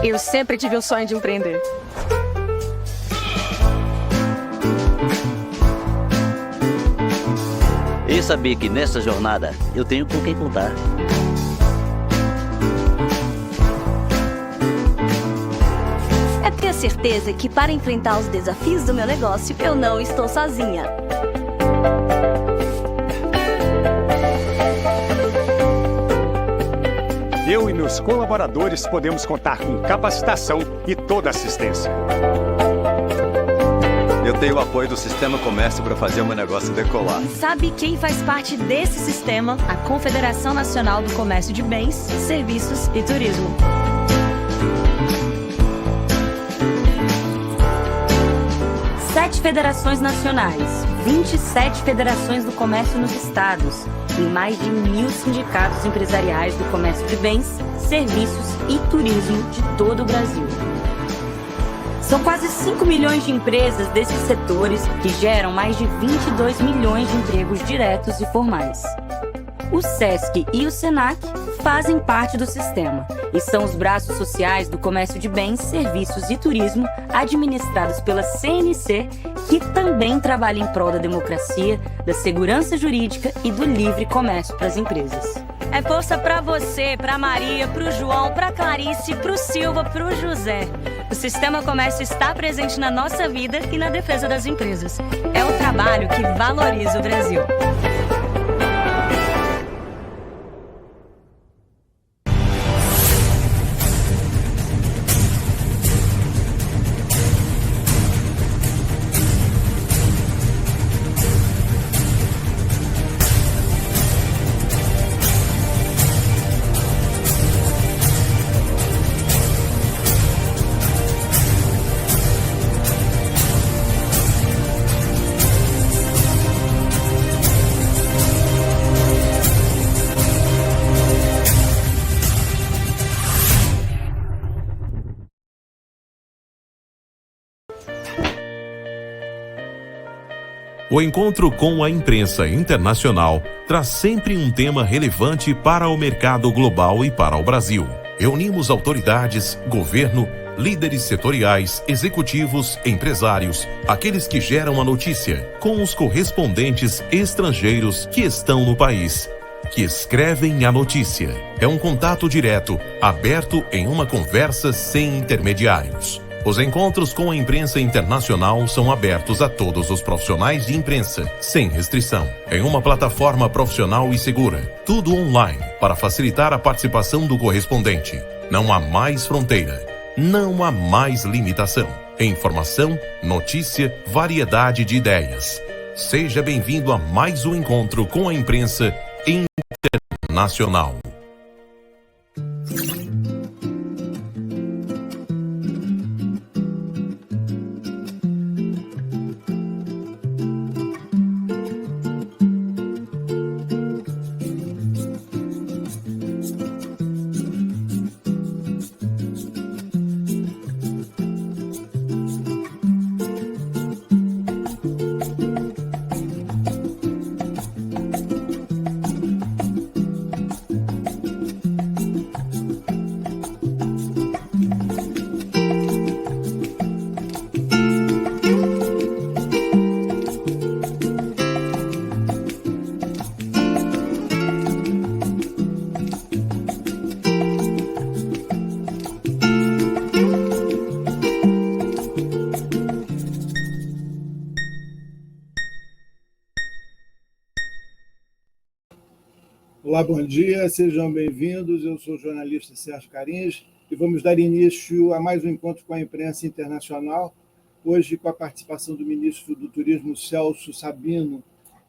Eu sempre tive o sonho de empreender. E saber que nessa jornada eu tenho com quem contar. É ter a certeza que para enfrentar os desafios do meu negócio, eu não estou sozinha. Eu e meus colaboradores podemos contar com capacitação e toda assistência. Eu tenho o apoio do Sistema Comércio para fazer o meu negócio decolar. Sabe quem faz parte desse sistema? A Confederação Nacional do Comércio de Bens, Serviços e Turismo. Sete federações nacionais, 27 federações do comércio nos estados e mais de 1.000 sindicatos empresariais do comércio de bens, serviços e turismo de todo o Brasil. São quase 5 milhões de empresas desses setores que geram mais de 22 milhões de empregos diretos e formais. O SESC e o SENAC fazem parte do sistema e são os braços sociais do comércio de bens, serviços e turismo administrados pela CNC, que também trabalha em prol da democracia, da segurança jurídica e do livre comércio para as empresas. É força para você, para Maria, para o João, para Clarice, para o Silva, para o José. O Sistema Comércio está presente na nossa vida e na defesa das empresas. É o trabalho que valoriza o Brasil. O encontro com a imprensa internacional traz sempre um tema relevante para o mercado global e para o Brasil. Reunimos autoridades, governo, líderes setoriais, executivos, empresários, aqueles que geram a notícia, com os correspondentes estrangeiros que estão no país, que escrevem a notícia. É um contato direto, aberto em uma conversa sem intermediários. Os encontros com a imprensa internacional são abertos a todos os profissionais de imprensa, sem restrição, em uma plataforma profissional e segura, tudo online, para facilitar a participação do correspondente. Não há mais fronteira, não há mais limitação. Informação, notícia, variedade de ideias. Seja bem-vindo a mais um encontro com a imprensa internacional. Olá, bom dia, sejam bem-vindos. Eu sou o jornalista Sérgio Carins e vamos dar início a mais um encontro com a imprensa internacional, hoje com a participação do ministro do Turismo, Celso Sabino,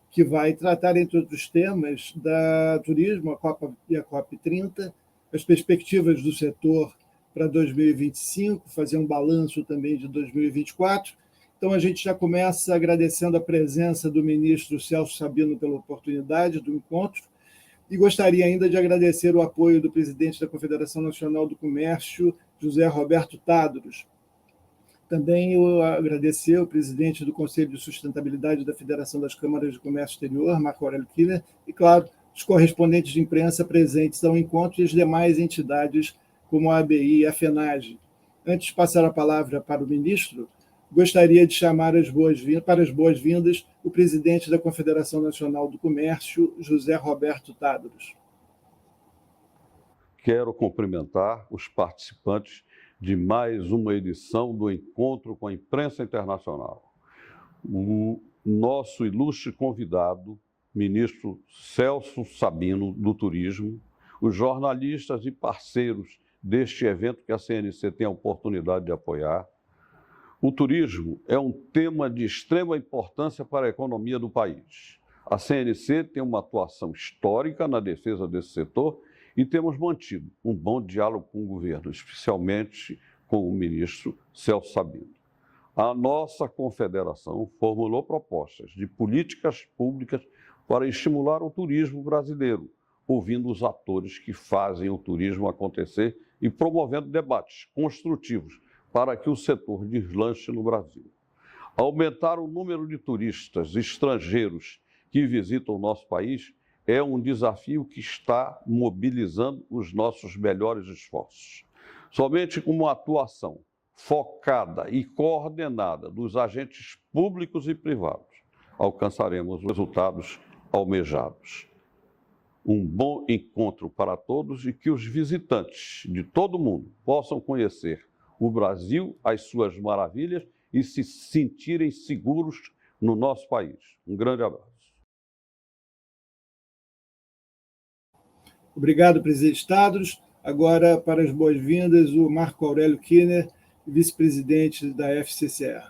que vai tratar, entre outros temas, da turismo, a Copa e a COP30, as perspectivas do setor para 2025, fazer um balanço também de 2024. Então, a gente já começa agradecendo a presença do ministro Celso Sabino pela oportunidade do encontro, e gostaria ainda de agradecer o apoio do presidente da Confederação Nacional do Comércio, José Roberto Tadros. Também eu agradecer ao presidente do Conselho de Sustentabilidade da Federação das Câmaras de Comércio Exterior, Marco Aurélio Killer, e, claro, os correspondentes de imprensa presentes ao encontro e as demais entidades como a ABI e a FENAGE. Antes de passar a palavra para o ministro, gostaria de chamar para as boas-vindas o presidente da Confederação Nacional do Comércio, José Roberto Tadros. Quero cumprimentar os participantes de mais uma edição do Encontro com a Imprensa Internacional. O nosso ilustre convidado, ministro Celso Sabino, do Turismo, os jornalistas e parceiros deste evento que a CNC tem a oportunidade de apoiar. O turismo é um tema de extrema importância para a economia do país. A CNC tem uma atuação histórica na defesa desse setor e temos mantido um bom diálogo com o governo, especialmente com o ministro Celso Sabino. A nossa confederação formulou propostas de políticas públicas para estimular o turismo brasileiro, ouvindo os atores que fazem o turismo acontecer e promovendo debates construtivos para que o setor deslanche no Brasil. Aumentar o número de turistas estrangeiros que visitam o nosso país é um desafio que está mobilizando os nossos melhores esforços. Somente com uma atuação focada e coordenada dos agentes públicos e privados, alcançaremos os resultados almejados. Um bom encontro para todos e que os visitantes de todo o mundo possam conhecer o Brasil, as suas maravilhas e se sentirem seguros no nosso país. Um grande abraço. Obrigado, presidente Tadros. Agora, para as boas-vindas, o Marco Aurélio Kiner, vice-presidente da FCCE.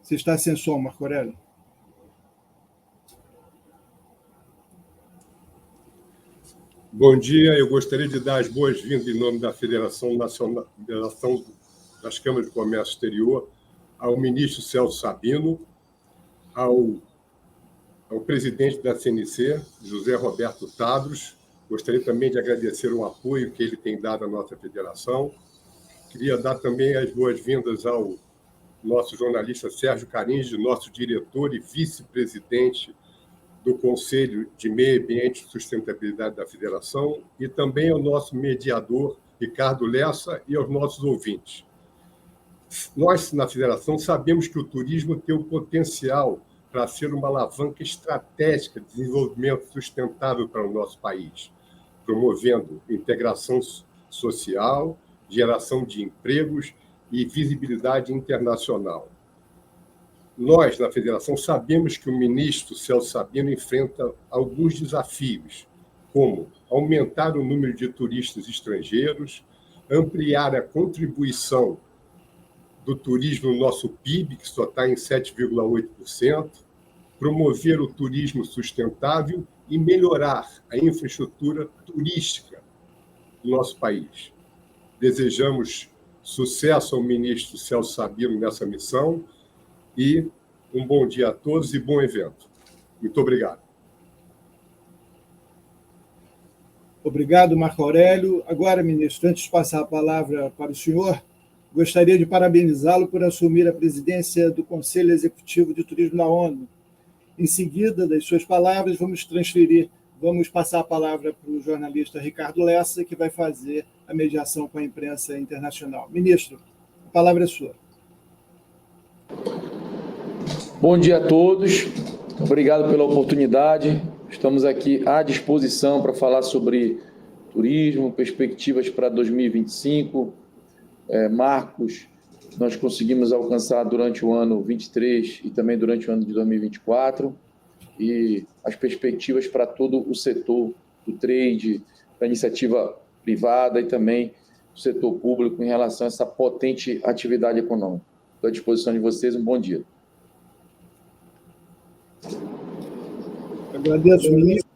Você está sem som, Marco Aurélio? Bom dia, eu gostaria de dar as boas-vindas em nome da Federação Nacional das Câmaras de Comércio Exterior ao ministro Celso Sabino, ao presidente da CNC, José Roberto Tadros. Gostaria também de agradecer o apoio que ele tem dado à nossa federação. Queria dar também as boas-vindas ao nosso jornalista Sérgio Carins, nosso diretor e vice-presidente do Conselho de Meio Ambiente e Sustentabilidade da Federação, e também ao nosso mediador, Ricardo Lessa, e aos nossos ouvintes. Nós, na Federação, sabemos que o turismo tem o potencial para ser uma alavanca estratégica de desenvolvimento sustentável para o nosso país, promovendo integração social, geração de empregos e visibilidade internacional. Nós, na Federação, sabemos que o ministro Celso Sabino enfrenta alguns desafios, como aumentar o número de turistas estrangeiros, ampliar a contribuição do turismo no nosso PIB, que só está em 7,8%, promover o turismo sustentável e melhorar a infraestrutura turística do nosso país. Desejamos sucesso ao ministro Celso Sabino nessa missão e um bom dia a todos e bom evento. Muito obrigado. Obrigado, Marco Aurélio. Agora, ministro, antes de passar a palavra para o senhor, gostaria de parabenizá-lo por assumir a presidência do Conselho Executivo de Turismo da ONU. Em seguida das suas palavras, vamos passar a palavra para o jornalista Ricardo Lessa, que vai fazer a mediação com a imprensa internacional. Ministro, a palavra é sua. Bom dia a todos, obrigado pela oportunidade. Estamos aqui à disposição para falar sobre turismo, perspectivas para 2025, marcos que nós conseguimos alcançar durante o ano 23 e também durante o ano de 2024, e as perspectivas para todo o setor do trade, da iniciativa privada e também do setor público em relação a essa potente atividade econômica. Estou à disposição de vocês, um bom dia. Agradeço, ministro.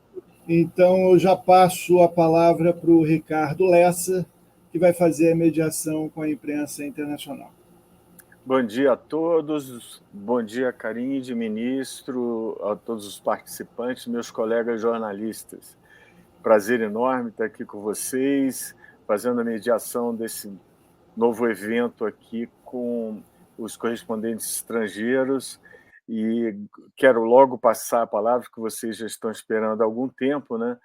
Então, eu já passo a palavra para o Ricardo Lessa, que vai fazer a mediação com a imprensa internacional. Bom dia a todos, bom dia, Carinde, ministro, a todos os participantes, meus colegas jornalistas. Prazer enorme estar aqui com vocês, fazendo a mediação desse novo evento aqui com os correspondentes estrangeiros, e quero logo passar a palavra, que vocês já estão esperando há algum tempo, né?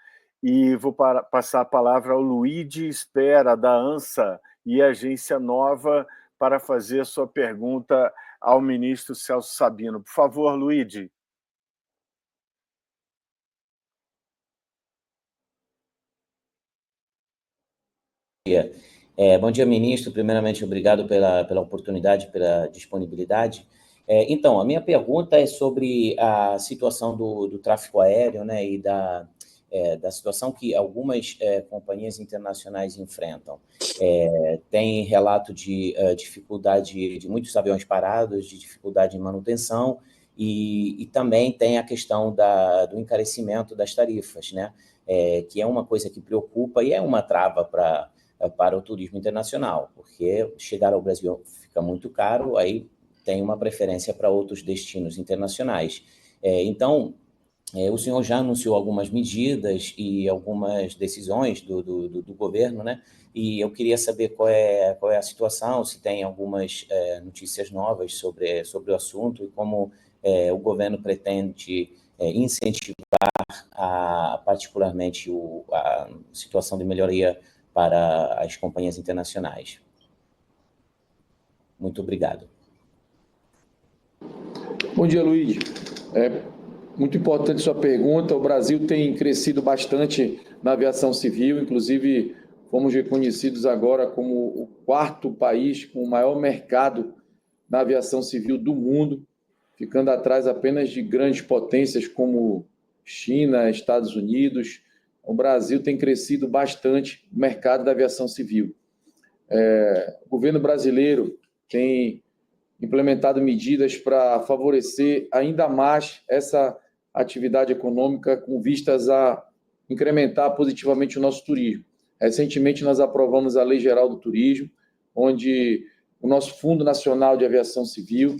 e vou passar a palavra ao Luigi Espera, da ANSA e Agência Nova, para fazer a sua pergunta ao ministro Celso Sabino. Por favor, Luigi. Bom dia, ministro. Primeiramente, obrigado pela oportunidade, pela disponibilidade. Então, a minha pergunta é sobre a situação do tráfego aéreo, né, e da situação que algumas companhias internacionais enfrentam. Tem relato de dificuldade de muitos aviões parados, de dificuldade em manutenção, e também tem a questão do encarecimento das tarifas, né, que é uma coisa que preocupa e é uma trava para o turismo internacional, porque chegar ao Brasil fica muito caro, aí tem uma preferência para outros destinos internacionais. Então, o senhor já anunciou algumas medidas e algumas decisões do governo, né? E eu queria saber qual é a situação, se tem algumas notícias novas sobre o assunto e como o governo pretende incentivar particularmente a situação de melhoria para as companhias internacionais. Muito obrigado. Bom dia, Luiz. Muito importante sua pergunta. O Brasil tem crescido bastante na aviação civil, inclusive fomos reconhecidos agora como o 4º país com o maior mercado na aviação civil do mundo, ficando atrás apenas de grandes potências como China, Estados Unidos. O Brasil tem crescido bastante no mercado da aviação civil. O governo brasileiro tem implementado medidas para favorecer ainda mais essa atividade econômica com vistas a incrementar positivamente o nosso turismo. Recentemente, nós aprovamos a Lei Geral do Turismo, onde o nosso Fundo Nacional de Aviação Civil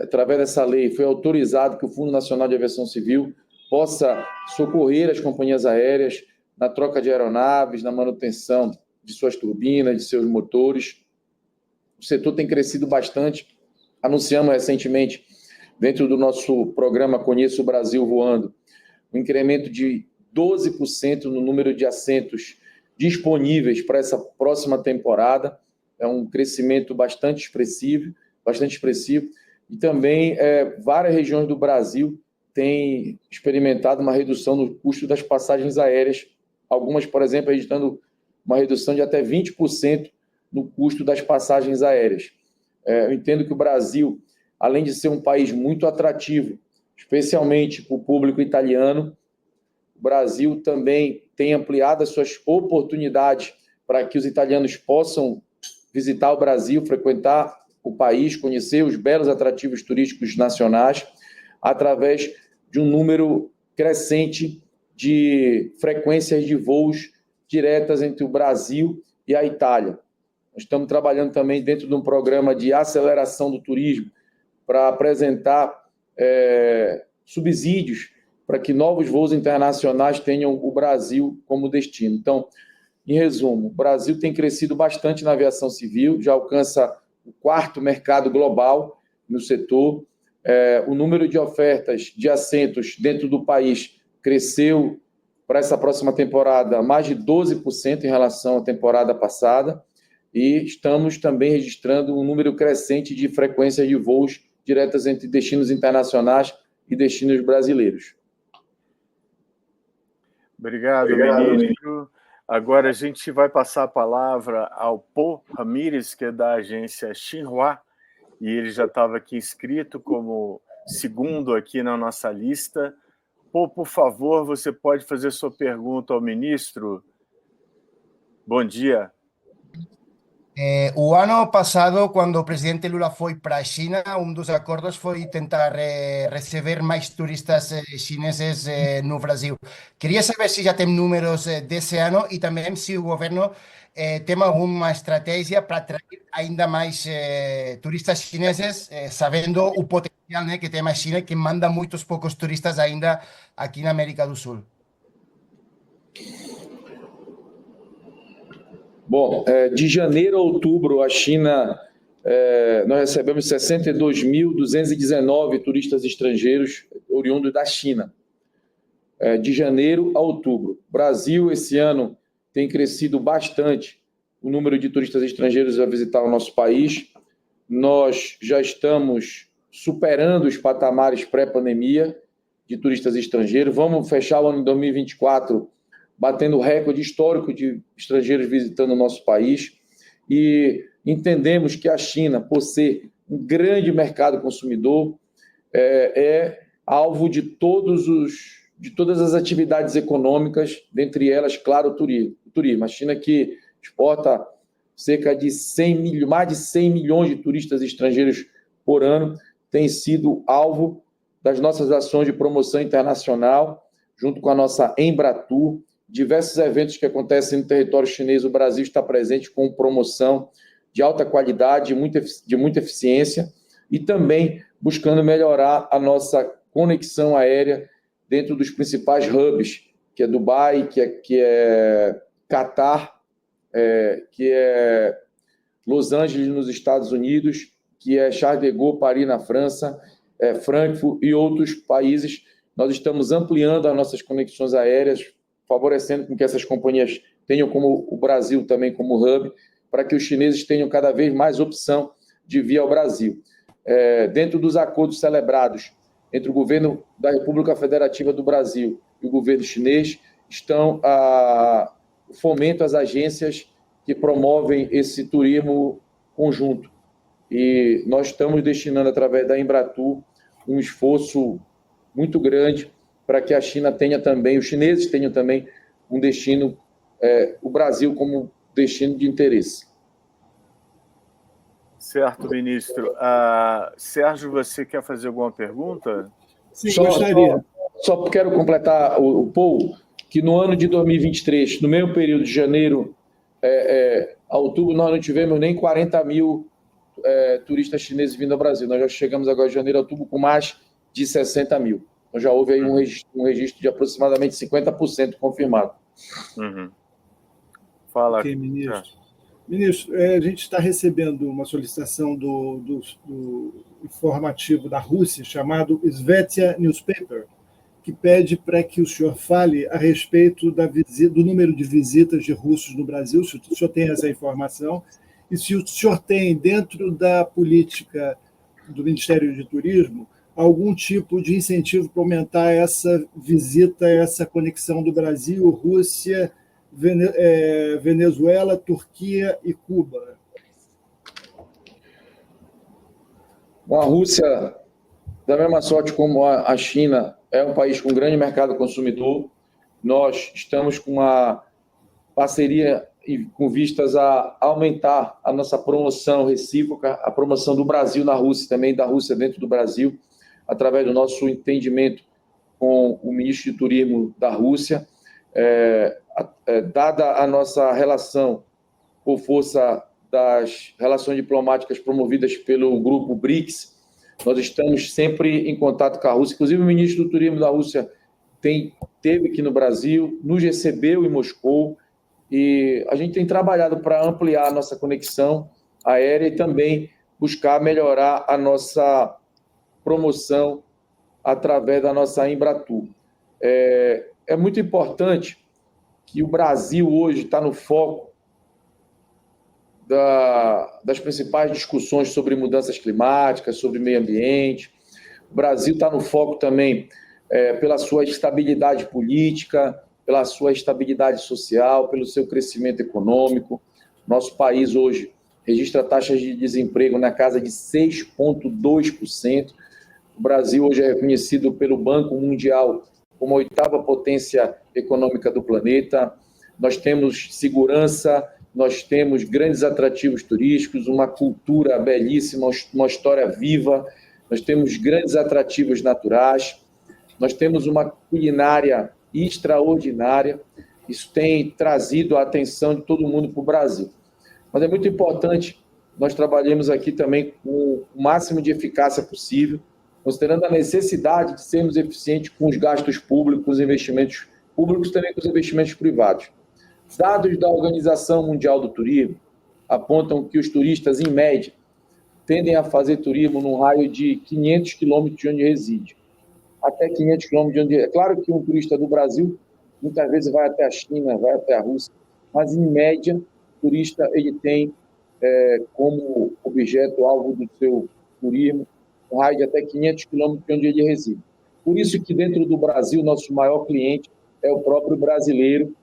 através dessa lei, foi autorizado que o Fundo Nacional de Aviação Civil possa socorrer as companhias aéreas na troca de aeronaves, na manutenção de suas turbinas, de seus motores. O setor tem crescido bastante. Anunciamos recentemente, dentro do nosso programa Conheça o Brasil Voando, um incremento de 12% no número de assentos disponíveis para essa próxima temporada. É um crescimento bastante expressivo. E também várias regiões do Brasil têm experimentado uma redução no custo das passagens aéreas. Algumas, por exemplo, registrando uma redução de até 20% no custo das passagens aéreas. Eu entendo que o Brasil, além de ser um país muito atrativo, especialmente para o público italiano, o Brasil também tem ampliado as suas oportunidades para que os italianos possam visitar o Brasil, frequentar o país, conhecer os belos atrativos turísticos nacionais, através de um número crescente de frequências de voos diretas entre o Brasil e a Itália. Nós estamos trabalhando também dentro de um programa de aceleração do turismo para apresentar subsídios para que novos voos internacionais tenham o Brasil como destino. Então, em resumo, o Brasil tem crescido bastante na aviação civil, já alcança o 4º mercado global no setor. O número de ofertas de assentos dentro do país cresceu para essa próxima temporada mais de 12% em relação à temporada passada, e estamos também registrando um número crescente de frequências de voos diretas entre destinos internacionais e destinos brasileiros. Obrigado, ministro. Agora a gente vai passar a palavra ao Pô Ramírez, que é da agência Xinhua, e ele já estava aqui inscrito como segundo aqui na nossa lista. Pô, por favor, você pode fazer sua pergunta ao ministro? Bom dia. O ano passado, quando o presidente Lula foi para a China, dos acordos foi tentar receber mais turistas chineses no Brasil. Queria saber se já tem números desse ano e também se o governo tem alguma estratégia para atrair ainda mais turistas chineses, sabendo o potencial que tem a China, que manda muitos poucos turistas ainda aqui na América do Sul. Bom, de janeiro a outubro, a China, nós recebemos 62.219 turistas estrangeiros oriundos da China. de janeiro a outubro. O Brasil, esse ano, tem crescido bastante o número de turistas estrangeiros a visitar o nosso país. Nós já estamos superando os patamares pré-pandemia de turistas estrangeiros. Vamos fechar o ano de 2024 batendo o recorde histórico de estrangeiros visitando o nosso país. E entendemos que a China, por ser um grande mercado consumidor, é alvo de todas as atividades econômicas, dentre elas, claro, o turismo. A China, que exporta cerca de mais de 100 milhões de turistas estrangeiros por ano, tem sido alvo das nossas ações de promoção internacional, junto com a nossa Embratur. Diversos eventos que acontecem no território chinês, o Brasil está presente com promoção de alta qualidade, de muita eficiência, e também buscando melhorar a nossa conexão aérea dentro dos principais hubs, que é Dubai, que é Catar, que é Los Angeles, nos Estados Unidos, que é Charles de Gaulle, Paris, na França, Frankfurt e outros países. Nós estamos ampliando as nossas conexões aéreas, favorecendo com que essas companhias tenham como o Brasil também como hub, para que os chineses tenham cada vez mais opção de vir ao Brasil. Dentro dos acordos celebrados entre o governo da República Federativa do Brasil e o governo chinês, estão o fomento às agências que promovem esse turismo conjunto. E nós estamos destinando, através da Embratur, um esforço muito grande para que a China tenha também, os chineses tenham também um destino, o Brasil como destino de interesse. Certo, ministro. Sérgio, você quer fazer alguma pergunta? Sim, gostaria. Só quero completar o Paul, que no ano de 2023, no mesmo período de janeiro a outubro, nós não tivemos nem 40 mil turistas chineses vindo ao Brasil. Nós já chegamos agora de janeiro a outubro com mais de 60 mil. Então já houve aí um registro de aproximadamente 50% confirmado. Uhum. Fala. Ok, ministro. Ministro, a gente está recebendo uma solicitação do informativo da Rússia, chamado Izvestia Newspaper, que pede para que o senhor fale a respeito do número de visitas de russos no Brasil, se o senhor tem essa informação, e se o senhor tem, dentro da política do Ministério de Turismo, algum tipo de incentivo para aumentar essa visita, essa conexão do Brasil, Rússia, Venezuela, Turquia e Cuba. Bom, a Rússia, da mesma sorte como a China, é um país com grande mercado consumidor. Nós estamos com uma parceria com vistas a aumentar a nossa promoção recíproca, a promoção do Brasil na Rússia, também da Rússia dentro do Brasil, através do nosso entendimento com o ministro de Turismo da Rússia. Dada a nossa relação por força das relações diplomáticas promovidas pelo grupo BRICS, nós estamos sempre em contato com a Rússia. Inclusive, o ministro do Turismo da Rússia esteve aqui no Brasil, nos recebeu em Moscou, e a gente tem trabalhado para ampliar a nossa conexão aérea e também buscar melhorar a nossa promoção através da nossa Embratur. É muito importante que o Brasil hoje está no foco das principais discussões sobre mudanças climáticas, sobre meio ambiente. O Brasil está no foco também pela sua estabilidade política, pela sua estabilidade social, pelo seu crescimento econômico. Nosso país hoje registra taxas de desemprego na casa de 6,2%. O Brasil hoje é reconhecido pelo Banco Mundial como a 8ª potência econômica do planeta. Nós temos segurança, nós temos grandes atrativos turísticos, uma cultura belíssima, uma história viva, nós temos grandes atrativos naturais, nós temos uma culinária extraordinária. Isso tem trazido a atenção de todo mundo para o Brasil. Mas é muito importante nós trabalhemos aqui também com o máximo de eficácia possível, considerando a necessidade de sermos eficientes com os gastos públicos, com os investimentos públicos e também com os investimentos privados. Dados da Organização Mundial do Turismo apontam que os turistas, em média, tendem a fazer turismo num raio de 500 quilômetros de onde reside. até 500 quilômetros de onde é. Claro que um turista do Brasil muitas vezes vai até a China, vai até a Rússia, mas em média o turista ele tem como objeto alvo do seu turismo um raio de até 500 quilômetros de onde ele reside. Por isso que dentro do Brasil nosso maior cliente é o próprio brasileiro.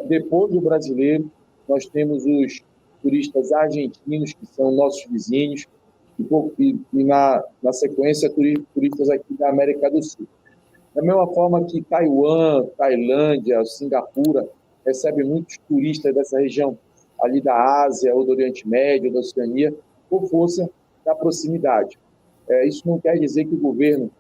Depois do brasileiro nós temos os turistas argentinos, que são nossos vizinhos, e na sequência turistas aqui da América do Sul. Da mesma forma que Taiwan, Tailândia, Singapura recebem muitos turistas dessa região ali da Ásia ou do Oriente Médio, da Oceania, por força da proximidade. Isso não quer dizer que o governo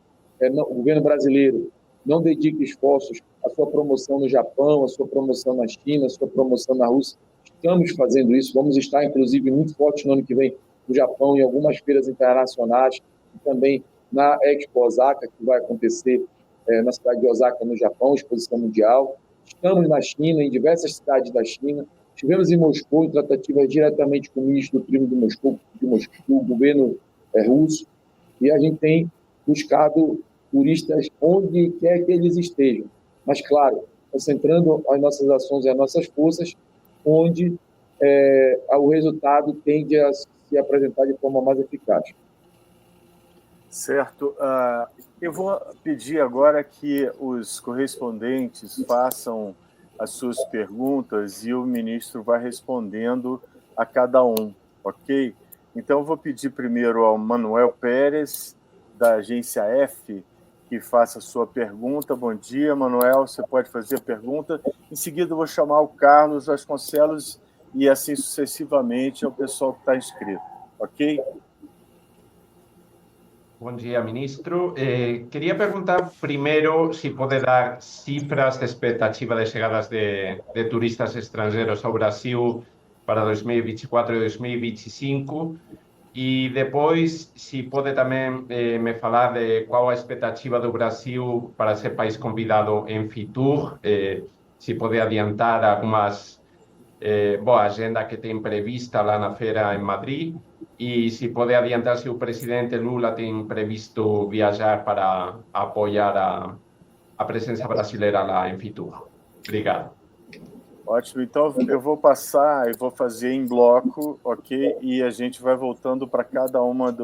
brasileiro não dedique esforços à sua promoção no Japão, à sua promoção na China, à sua promoção na Rússia. Estamos fazendo isso, vamos estar, inclusive, muito forte no ano que vem no Japão, em algumas feiras internacionais, e também na Expo Osaka, que vai acontecer na cidade de Osaka, no Japão, exposição mundial. Estamos na China, em diversas cidades da China. Estivemos em Moscou, em tratativas diretamente com o ministro do Turismo de Moscou, do governo russo, e a gente tem buscado turistas onde quer que eles estejam. Mas, claro, concentrando as nossas ações e as nossas forças, onde o resultado tende a se apresentar de forma mais eficaz. Certo. Eu vou pedir agora que os correspondentes façam as suas perguntas e o ministro vai respondendo a cada um, ok? Então, eu vou pedir primeiro ao Manuel Pérez, da agência F, que faça a sua pergunta. Bom dia, Manuel, você pode fazer a pergunta. Em seguida, eu vou chamar o Carlos Vasconcelos e assim sucessivamente ao pessoal que está inscrito, ok? Bom dia, ministro. Queria perguntar primeiro se pode dar cifras de expectativa de chegadas de turistas estrangeiros ao Brasil para 2024 e 2025. E depois, se pode também me falar de qual a expectativa do Brasil para ser país convidado em Fitur, se pode adiantar algumas boa agenda que tem prevista lá na feira em Madrid, e se pode adiantar se o presidente Lula tem previsto viajar para apoiar a presença brasileira lá em Fitur. Obrigado. Ótimo, então eu vou passar e vou fazer em bloco, ok? E a gente vai voltando para cada uma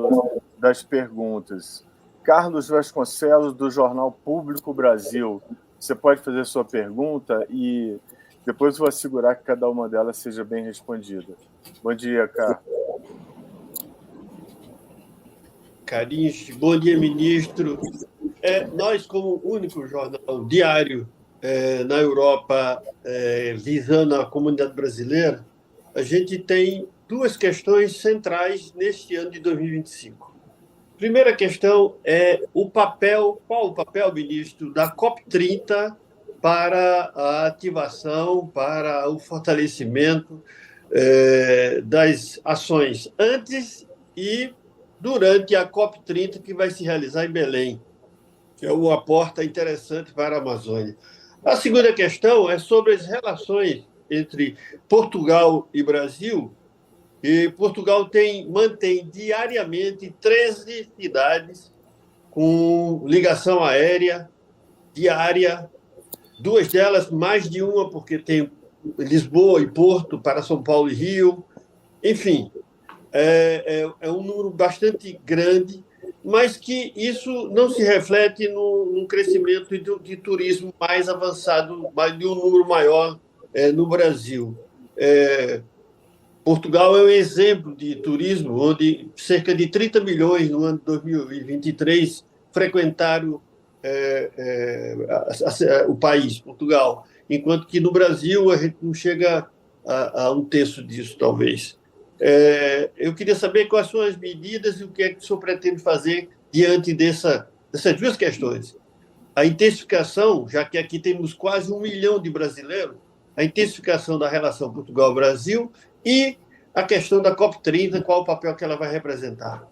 das perguntas. Carlos Vasconcelos, do Jornal Público Brasil. Você pode fazer sua pergunta e depois eu vou assegurar que cada uma delas seja bem respondida. Bom dia, Carlos. Carins, bom dia, ministro. Nós, como único jornal diário na Europa, visando a comunidade brasileira, a gente tem duas questões centrais neste ano de 2025. Primeira questão é qual o papel, ministro, da COP30 para a ativação, para o fortalecimento das ações antes e durante a COP30, que vai se realizar em Belém, que é uma porta interessante para a Amazônia. A segunda questão é sobre as relações entre Portugal e Brasil. E Portugal mantém diariamente 13 cidades com ligação aérea diária, duas delas, mais de uma, porque tem Lisboa e Porto para São Paulo e Rio. Enfim, é um número bastante grande, mas que isso não se reflete num crescimento de turismo mais avançado, de um número maior no Brasil. Portugal é um exemplo de turismo, onde cerca de 30 milhões no ano de 2023 frequentaram o país, Portugal, enquanto que no Brasil a gente não chega a um terço disso, talvez. Eu queria saber quais são as medidas e o que é que o senhor pretende fazer diante dessas duas questões. A intensificação, já que aqui temos quase 1 milhão de brasileiros, a intensificação da relação Portugal-Brasil e a questão da COP30, qual o papel que ela vai representar.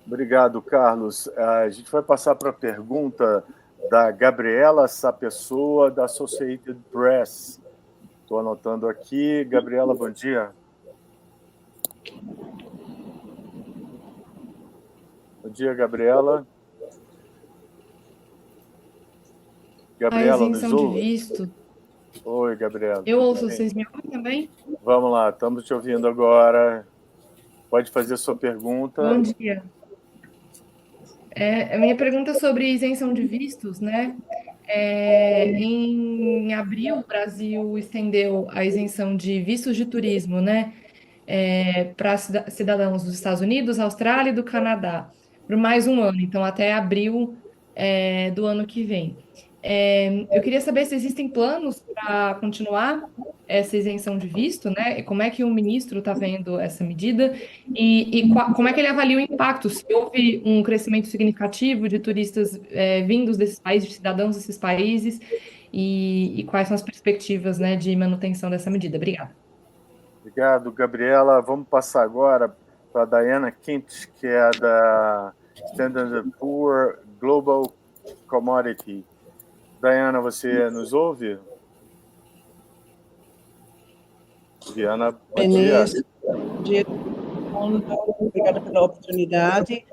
Obrigado, Carlos. A gente vai passar para a pergunta da Gabriela Sapessoa, da Associated Press. Estou anotando aqui. Gabriela, bom dia. Bom dia, Gabriela. Gabriela, a isenção de visto. Oi, Gabriela. Eu ouço, vocês me ouvem também? Vamos lá, estamos te ouvindo agora. Pode fazer sua pergunta. Bom dia. A minha pergunta é sobre isenção de vistos, né? Em abril, o Brasil estendeu a isenção de vistos de turismo, né? Para cidadãos dos Estados Unidos, Austrália e do Canadá, por mais um ano, então até abril do ano que vem. Eu queria saber se existem planos para continuar essa isenção de visto, né? E como é que o ministro está vendo essa medida e como é que ele avalia o impacto, se houve um crescimento significativo de turistas vindos desses países, de cidadãos desses países, e quais são as perspectivas, né, de manutenção dessa medida. Obrigada. Obrigado, Gabriela. Vamos passar agora para a Diana Kint, que é da Standard & Poor's Global Commodity. Diana, você nos ouve? Diana, bom dia. Bom dia, obrigada pela oportunidade.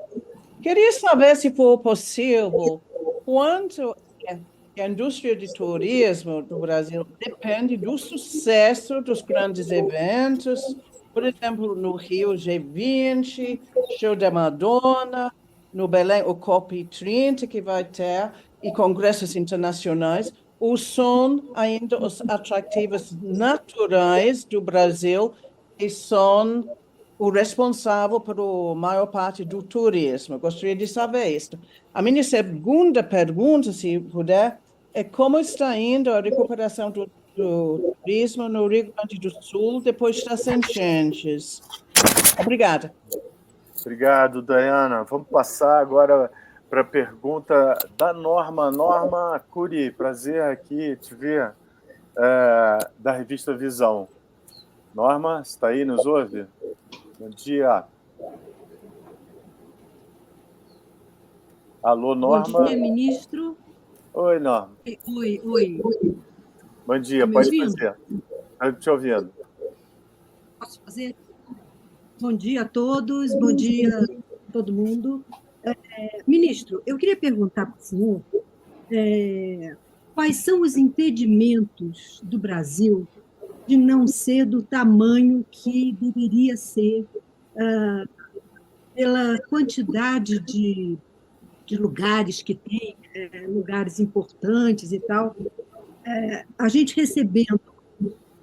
Queria saber, se for possível, quanto a indústria de turismo do Brasil depende do sucesso dos grandes eventos, por exemplo, no Rio G20, Show da Madonna, no Belém o COP30 que vai ter, e congressos internacionais, ou são ainda os atrativos naturais do Brasil que são o responsável por maior parte do turismo? Gostaria de saber isso. A minha segunda pergunta, se puder, é como está indo a recuperação do turismo no Rio Grande do Sul depois das enchentes? Obrigada. Obrigado, Diana. Vamos passar agora para a pergunta da Norma. Norma Curi, prazer aqui te ver, da revista Visão. Norma, está aí, nos ouve? Bom dia. Alô, Norma. Bom dia, ministro. Oi, Norma. Oi. Bom dia, pode fazer. Estou te ouvindo. Posso fazer? Bom dia a todos, bom dia a todo mundo. Ministro, eu queria perguntar para o senhor quais são os impedimentos do Brasil de não ser do tamanho que deveria ser pela quantidade de lugares que tem, lugares importantes e tal. A gente recebendo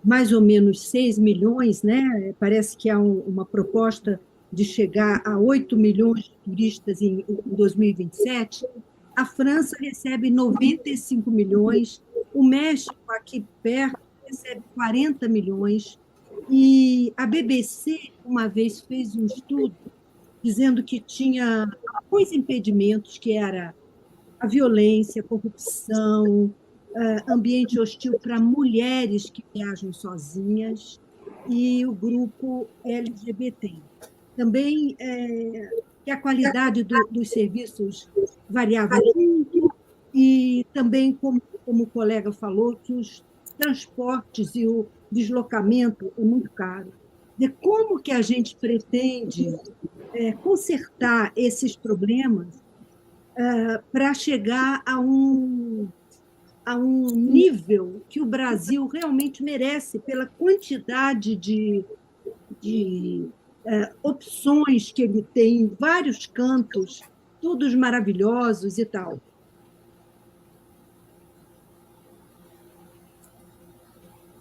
mais ou menos 6 milhões, né? Parece que há uma proposta de chegar a 8 milhões de turistas em 2027, a França recebe 95 milhões, o México, aqui perto, recebe 40 milhões, e a BBC, uma vez, fez um estudo dizendo que tinha alguns impedimentos, que era a violência, a corrupção, ambiente hostil para mulheres que viajam sozinhas e o grupo LGBT. Também que a qualidade dos serviços variava muito e também, como o colega falou, que os transportes e o deslocamento é muito caro. De como que a gente pretende consertar esses problemas para chegar a um nível que o Brasil realmente merece pela quantidade de opções que ele tem em vários cantos, todos maravilhosos e tal.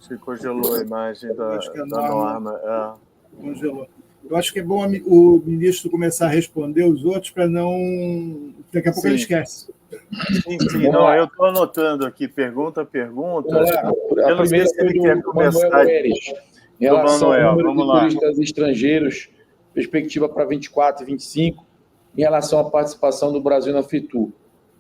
Se congelou a imagem da Norma. Congelou. Eu acho que é bom o ministro começar a responder os outros para não... Daqui a pouco ele esquece. Sim. Não, eu estou anotando aqui, pergunta. A primeira foi do Manuel Pérez. Em relação ao número de turistas estrangeiros, perspectiva para 24 e 25, em relação à participação do Brasil na FITUR.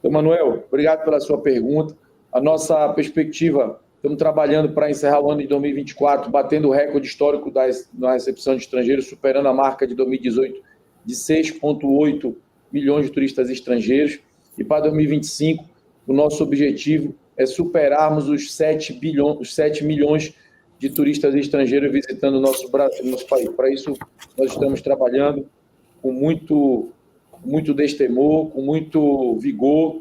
Então, Manuel, obrigado pela sua pergunta. A nossa perspectiva, estamos trabalhando para encerrar o ano de 2024, batendo o recorde histórico na recepção de estrangeiros, superando a marca de 2018 de 6,8 milhões de turistas estrangeiros. E para 2025, o nosso objetivo é superarmos os 7 milhões de turistas estrangeiros visitando o nosso país. Para isso, nós estamos trabalhando com muito destemor, com muito vigor,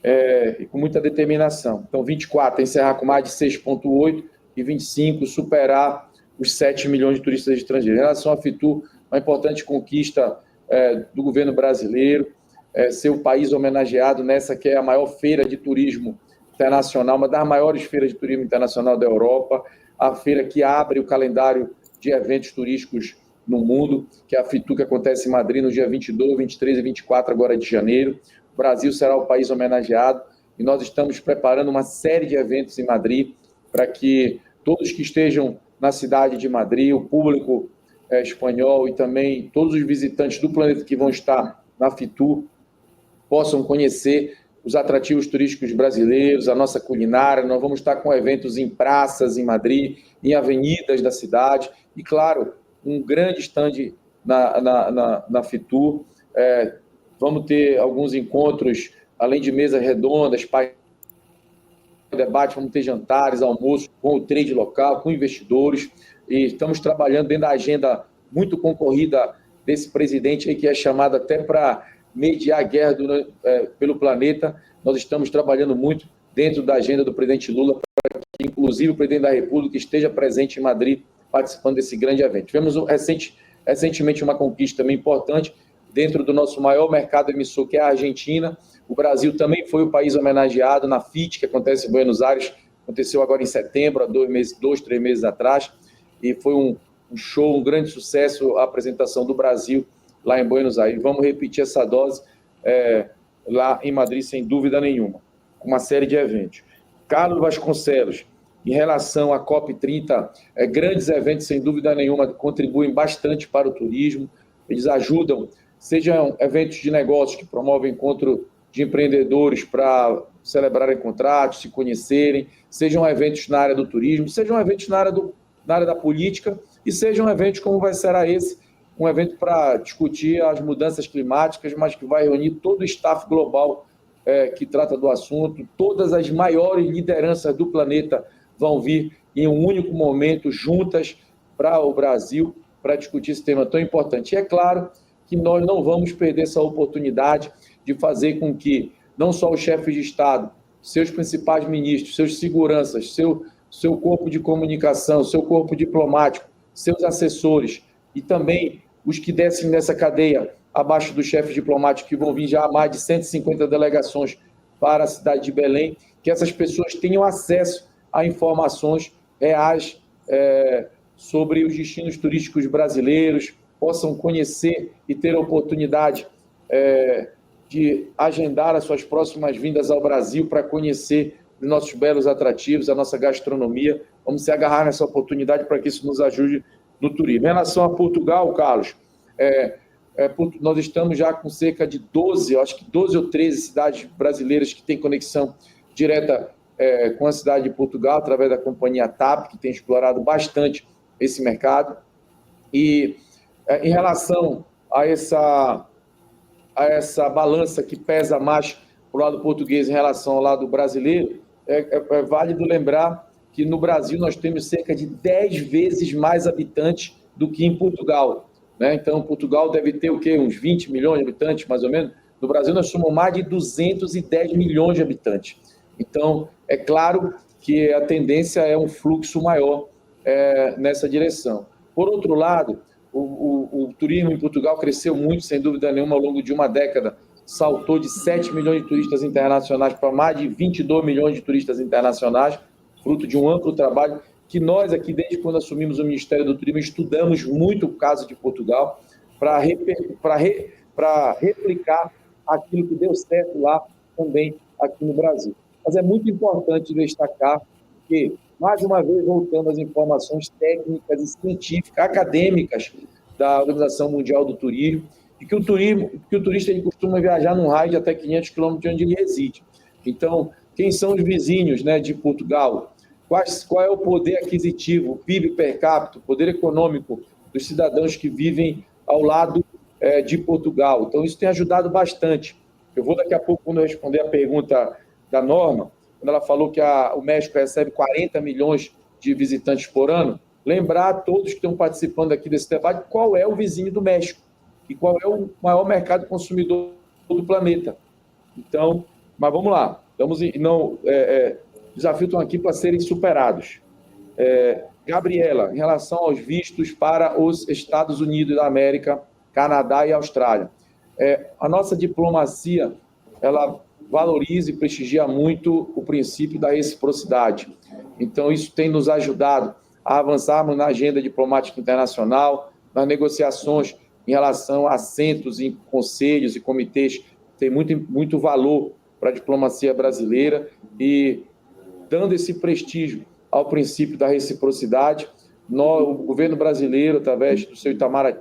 e com muita determinação. Então, 24, encerrar com mais de 6,8 e 25, superar os 7 milhões de turistas estrangeiros. Em relação à Fitur, uma importante conquista do governo brasileiro, ser o país homenageado nessa que é a maior feira de turismo internacional, uma das maiores feiras de turismo internacional da Europa, a feira que abre o calendário de eventos turísticos no mundo, que é a Fitur, que acontece em Madrid no dia 22, 23 e 24 agora de janeiro. O Brasil será o país homenageado e nós estamos preparando uma série de eventos em Madrid para que todos que estejam na cidade de Madrid, o público espanhol e também todos os visitantes do planeta que vão estar na Fitur possam conhecer os atrativos turísticos brasileiros, a nossa culinária. Nós vamos estar com eventos em praças em Madrid, em avenidas da cidade e, claro, um grande stand na Fitur. Vamos ter alguns encontros, além de mesas redondas, debate, vamos ter jantares, almoços com o trade local, com investidores, e estamos trabalhando dentro da agenda muito concorrida desse presidente aí, que é chamado até para mediar a guerra pelo planeta. Nós estamos trabalhando muito dentro da agenda do presidente Lula para que, inclusive, o presidente da República esteja presente em Madrid participando desse grande evento. Tivemos recentemente uma conquista também importante dentro do nosso maior mercado emissor, que é a Argentina. O Brasil também foi o país homenageado na FIT, que acontece em Buenos Aires, aconteceu agora em setembro, há 3 meses atrás, e foi um show, um grande sucesso a apresentação do Brasil lá em Buenos Aires. Vamos repetir essa dose lá em Madrid, sem dúvida nenhuma, com uma série de eventos. Carlos Vasconcelos, em relação à COP30, grandes eventos, sem dúvida nenhuma, contribuem bastante para o turismo, eles ajudam, sejam eventos de negócios que promovem encontro de empreendedores para celebrarem contratos, se conhecerem, sejam eventos na área do turismo, sejam eventos na área da política e sejam eventos como vai ser esse, um evento para discutir as mudanças climáticas, mas que vai reunir todo o staff global que trata do assunto, todas as maiores lideranças do planeta vão vir em um único momento juntas para o Brasil para discutir esse tema tão importante. E é claro que nós não vamos perder essa oportunidade de fazer com que não só os chefes de Estado, seus principais ministros, seus seguranças, seu corpo de comunicação, seu corpo diplomático, seus assessores e também os que descem nessa cadeia abaixo dos chefes diplomáticos, que vão vir já a mais de 150 delegações para a cidade de Belém, que essas pessoas tenham acesso a informações reais sobre os destinos turísticos brasileiros, possam conhecer e ter a oportunidade de agendar as suas próximas vindas ao Brasil para conhecer os nossos belos atrativos, a nossa gastronomia. Vamos se agarrar nessa oportunidade para que isso nos ajude no turismo. Em relação a Portugal, Carlos, nós estamos já com cerca de 12 ou 13 cidades brasileiras que têm conexão direta com a cidade de Portugal, através da companhia TAP, que tem explorado bastante esse mercado. E em relação a essa balança que pesa mais para o lado português em relação ao lado brasileiro, é válido lembrar que no Brasil nós temos cerca de 10 vezes mais habitantes do que em Portugal, né? Então, Portugal deve ter o quê? Uns 20 milhões de habitantes, mais ou menos. No Brasil, nós somos mais de 210 milhões de habitantes. Então, é claro que a tendência é um fluxo maior nessa direção. Por outro lado, o turismo em Portugal cresceu muito, sem dúvida nenhuma, ao longo de uma década. Saltou de 7 milhões de turistas internacionais para mais de 22 milhões de turistas internacionais, fruto de um amplo trabalho que nós aqui, desde quando assumimos o Ministério do Turismo, estudamos muito o caso de Portugal para replicar aquilo que deu certo lá também aqui no Brasil. Mas é muito importante destacar que, mais uma vez, voltando às informações técnicas e científicas, acadêmicas da Organização Mundial do Turismo, e que o turista ele costuma viajar num raio de até 500 quilômetros de onde ele reside. Então, quem são os vizinhos, né, de Portugal? Qual é o poder aquisitivo, o PIB per capita, o poder econômico dos cidadãos que vivem ao lado de Portugal? Então, isso tem ajudado bastante. Eu vou daqui a pouco, quando eu responder a pergunta da Norma, quando ela falou que o México recebe 40 milhões de visitantes por ano, lembrar a todos que estão participando aqui desse debate qual é o vizinho do México e qual é o maior mercado consumidor do planeta. Então, Mas vamos lá. Desafios estão aqui para serem superados. Gabriela, em relação aos vistos para os Estados Unidos da América, Canadá e Austrália. A nossa diplomacia, ela valoriza e prestigia muito o princípio da reciprocidade. Então, isso tem nos ajudado a avançarmos na agenda diplomática internacional, nas negociações em relação a assentos em conselhos e comitês, tem muito valor para a diplomacia brasileira e dando esse prestígio ao princípio da reciprocidade, o governo brasileiro, através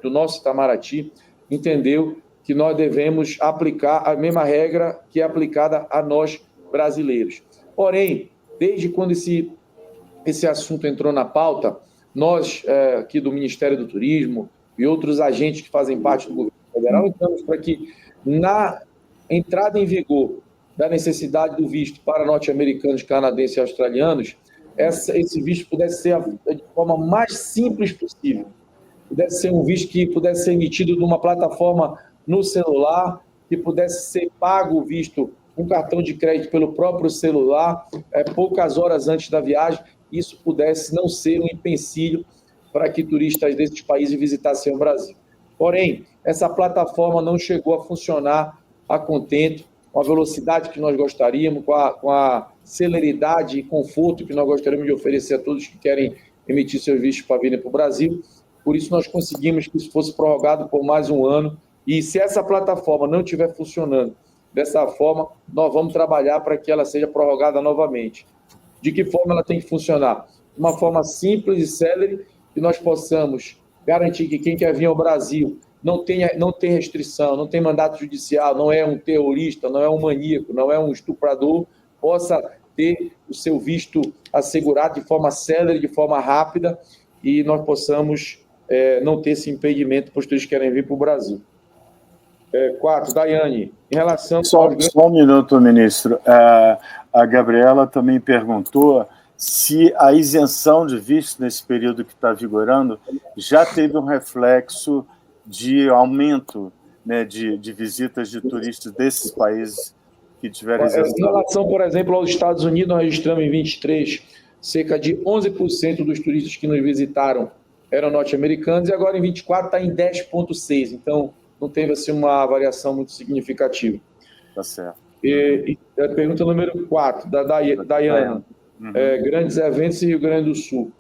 do nosso Itamaraty, entendeu que nós devemos aplicar a mesma regra que é aplicada a nós brasileiros. Porém, desde quando esse assunto entrou na pauta, nós, aqui do Ministério do Turismo e outros agentes que fazem parte do governo federal, estamos para que, na entrada em vigor da necessidade do visto para norte-americanos, canadenses e australianos, esse visto pudesse ser de forma mais simples possível. Pudesse ser um visto que pudesse ser emitido numa plataforma no celular, que pudesse ser pago o visto com cartão de crédito pelo próprio celular, poucas horas antes da viagem, isso pudesse não ser um empecilho para que turistas desses países visitassem o Brasil. Porém, essa plataforma não chegou a funcionar a contento, com a velocidade que nós gostaríamos, com a celeridade e conforto que nós gostaríamos de oferecer a todos que querem emitir seus vistos para virem para o Brasil. Por isso, nós conseguimos que isso fosse prorrogado por mais um ano. E se essa plataforma não estiver funcionando dessa forma, nós vamos trabalhar para que ela seja prorrogada novamente. De que forma ela tem que funcionar? De uma forma simples e célere, que nós possamos garantir que quem quer vir ao Brasil não tem restrição, não tem mandato judicial, não é um terrorista, não é um maníaco, não é um estuprador, possa ter o seu visto assegurado de forma célere, de forma rápida, e nós possamos não ter esse impedimento para os turistas que querem vir para o Brasil. 4, Daiane, em relação... Só um minuto, ministro. A Gabriela também perguntou se a isenção de visto nesse período que está vigorando já teve um reflexo de aumento, né, de visitas de turistas desses países que tiveram isenção. Em relação, por exemplo, aos Estados Unidos, nós registramos em 23 cerca de 11% dos turistas que nos visitaram eram norte-americanos, e agora em 24 está em 10,6%. Então, não teve assim, uma variação muito significativa. Tá certo. E a pergunta número 4, da Dayana. Grandes eventos em Rio Grande do Sul.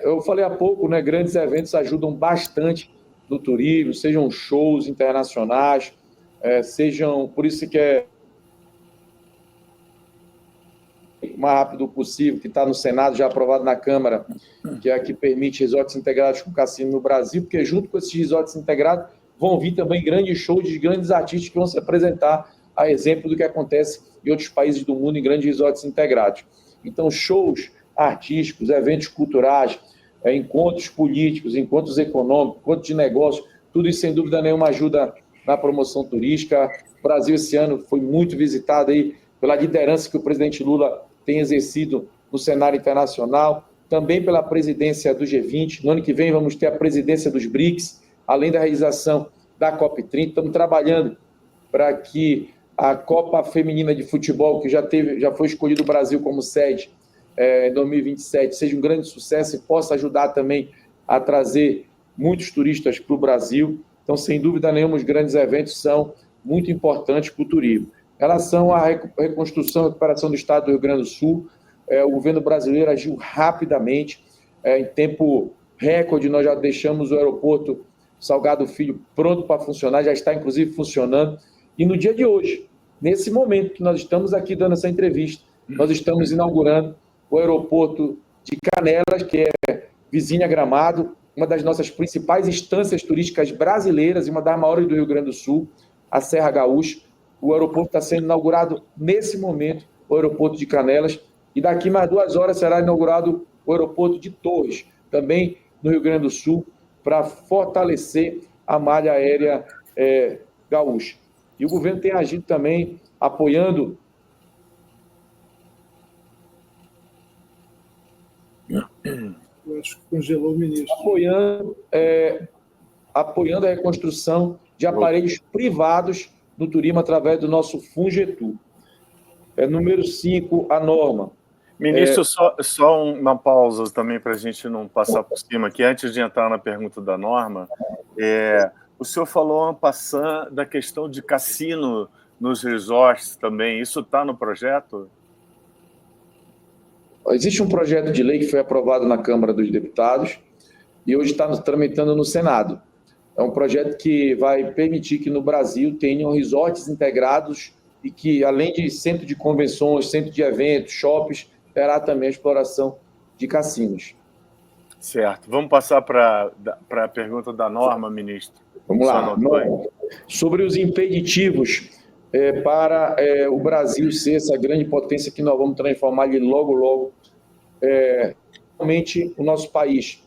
Eu falei há pouco, né, grandes eventos ajudam bastante no turismo, sejam shows internacionais, sejam... Por isso que é o mais rápido possível, que está no Senado, já aprovado na Câmara, que é a que permite resorts integrados com cassino no Brasil, porque junto com esses resorts integrados vão vir também grandes shows de grandes artistas que vão se apresentar a exemplo do que acontece em outros países do mundo, em grandes resorts integrados. Então, shows artísticos, eventos culturais, encontros políticos, encontros econômicos, encontros de negócios, tudo isso, sem dúvida nenhuma, ajuda na promoção turística. O Brasil, esse ano, foi muito visitado aí pela liderança que o presidente Lula tem exercido no cenário internacional, também pela presidência do G20. No ano que vem, vamos ter a presidência dos BRICS, além da realização da COP30. Estamos trabalhando para que a Copa Feminina de Futebol, que já foi escolhido o Brasil como sede em 2027, seja um grande sucesso e possa ajudar também a trazer muitos turistas para o Brasil. Então, sem dúvida nenhuma, os grandes eventos são muito importantes para o turismo. Em relação à reconstrução e recuperação do Estado do Rio Grande do Sul, o governo brasileiro agiu rapidamente, em tempo recorde. Nós já deixamos o aeroporto Salgado Filho pronto para funcionar, já está inclusive funcionando. E no dia de hoje, nesse momento que nós estamos aqui dando essa entrevista, nós estamos inaugurando o aeroporto de Canelas, que é vizinha Gramado, uma das nossas principais instâncias turísticas brasileiras e uma das maiores do Rio Grande do Sul, a Serra Gaúcha. O aeroporto está sendo inaugurado nesse momento, o aeroporto de Canelas, e daqui mais 2 horas será inaugurado o aeroporto de Torres, também no Rio Grande do Sul, para fortalecer a malha aérea gaúcha. E o governo tem agido também, apoiando... Eu acho que congelou o ministro. Apoiando a reconstrução de aparelhos privados no turismo através do nosso Fungetur. Número 5, a norma. Ministro, só uma pausa também para a gente não passar por cima aqui, antes de entrar na pergunta da norma. O senhor falou, passando, da questão de cassino nos resorts também. Isso está no projeto? Existe um projeto de lei que foi aprovado na Câmara dos Deputados e hoje está tramitando no Senado. É um projeto que vai permitir que no Brasil tenham resorts integrados e que, além de centro de convenções, centro de eventos, shoppings, terá também a exploração de cassinos. Certo. Vamos passar para a pergunta da norma, ministro. Vamos lá. Sobre os impeditivos para o Brasil ser essa grande potência que nós vamos transformar ele logo, logo. Realmente, o nosso país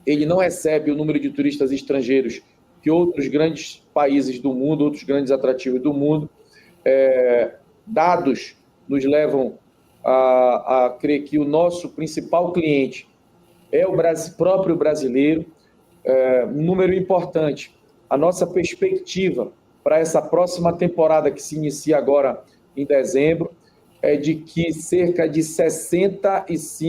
ele não recebe o número de turistas estrangeiros que outros grandes países do mundo, outros grandes atrativos do mundo. Dados nos levam a crer que o nosso principal cliente é o próprio brasileiro. Um número importante, a nossa perspectiva para essa próxima temporada que se inicia agora em dezembro é de que cerca de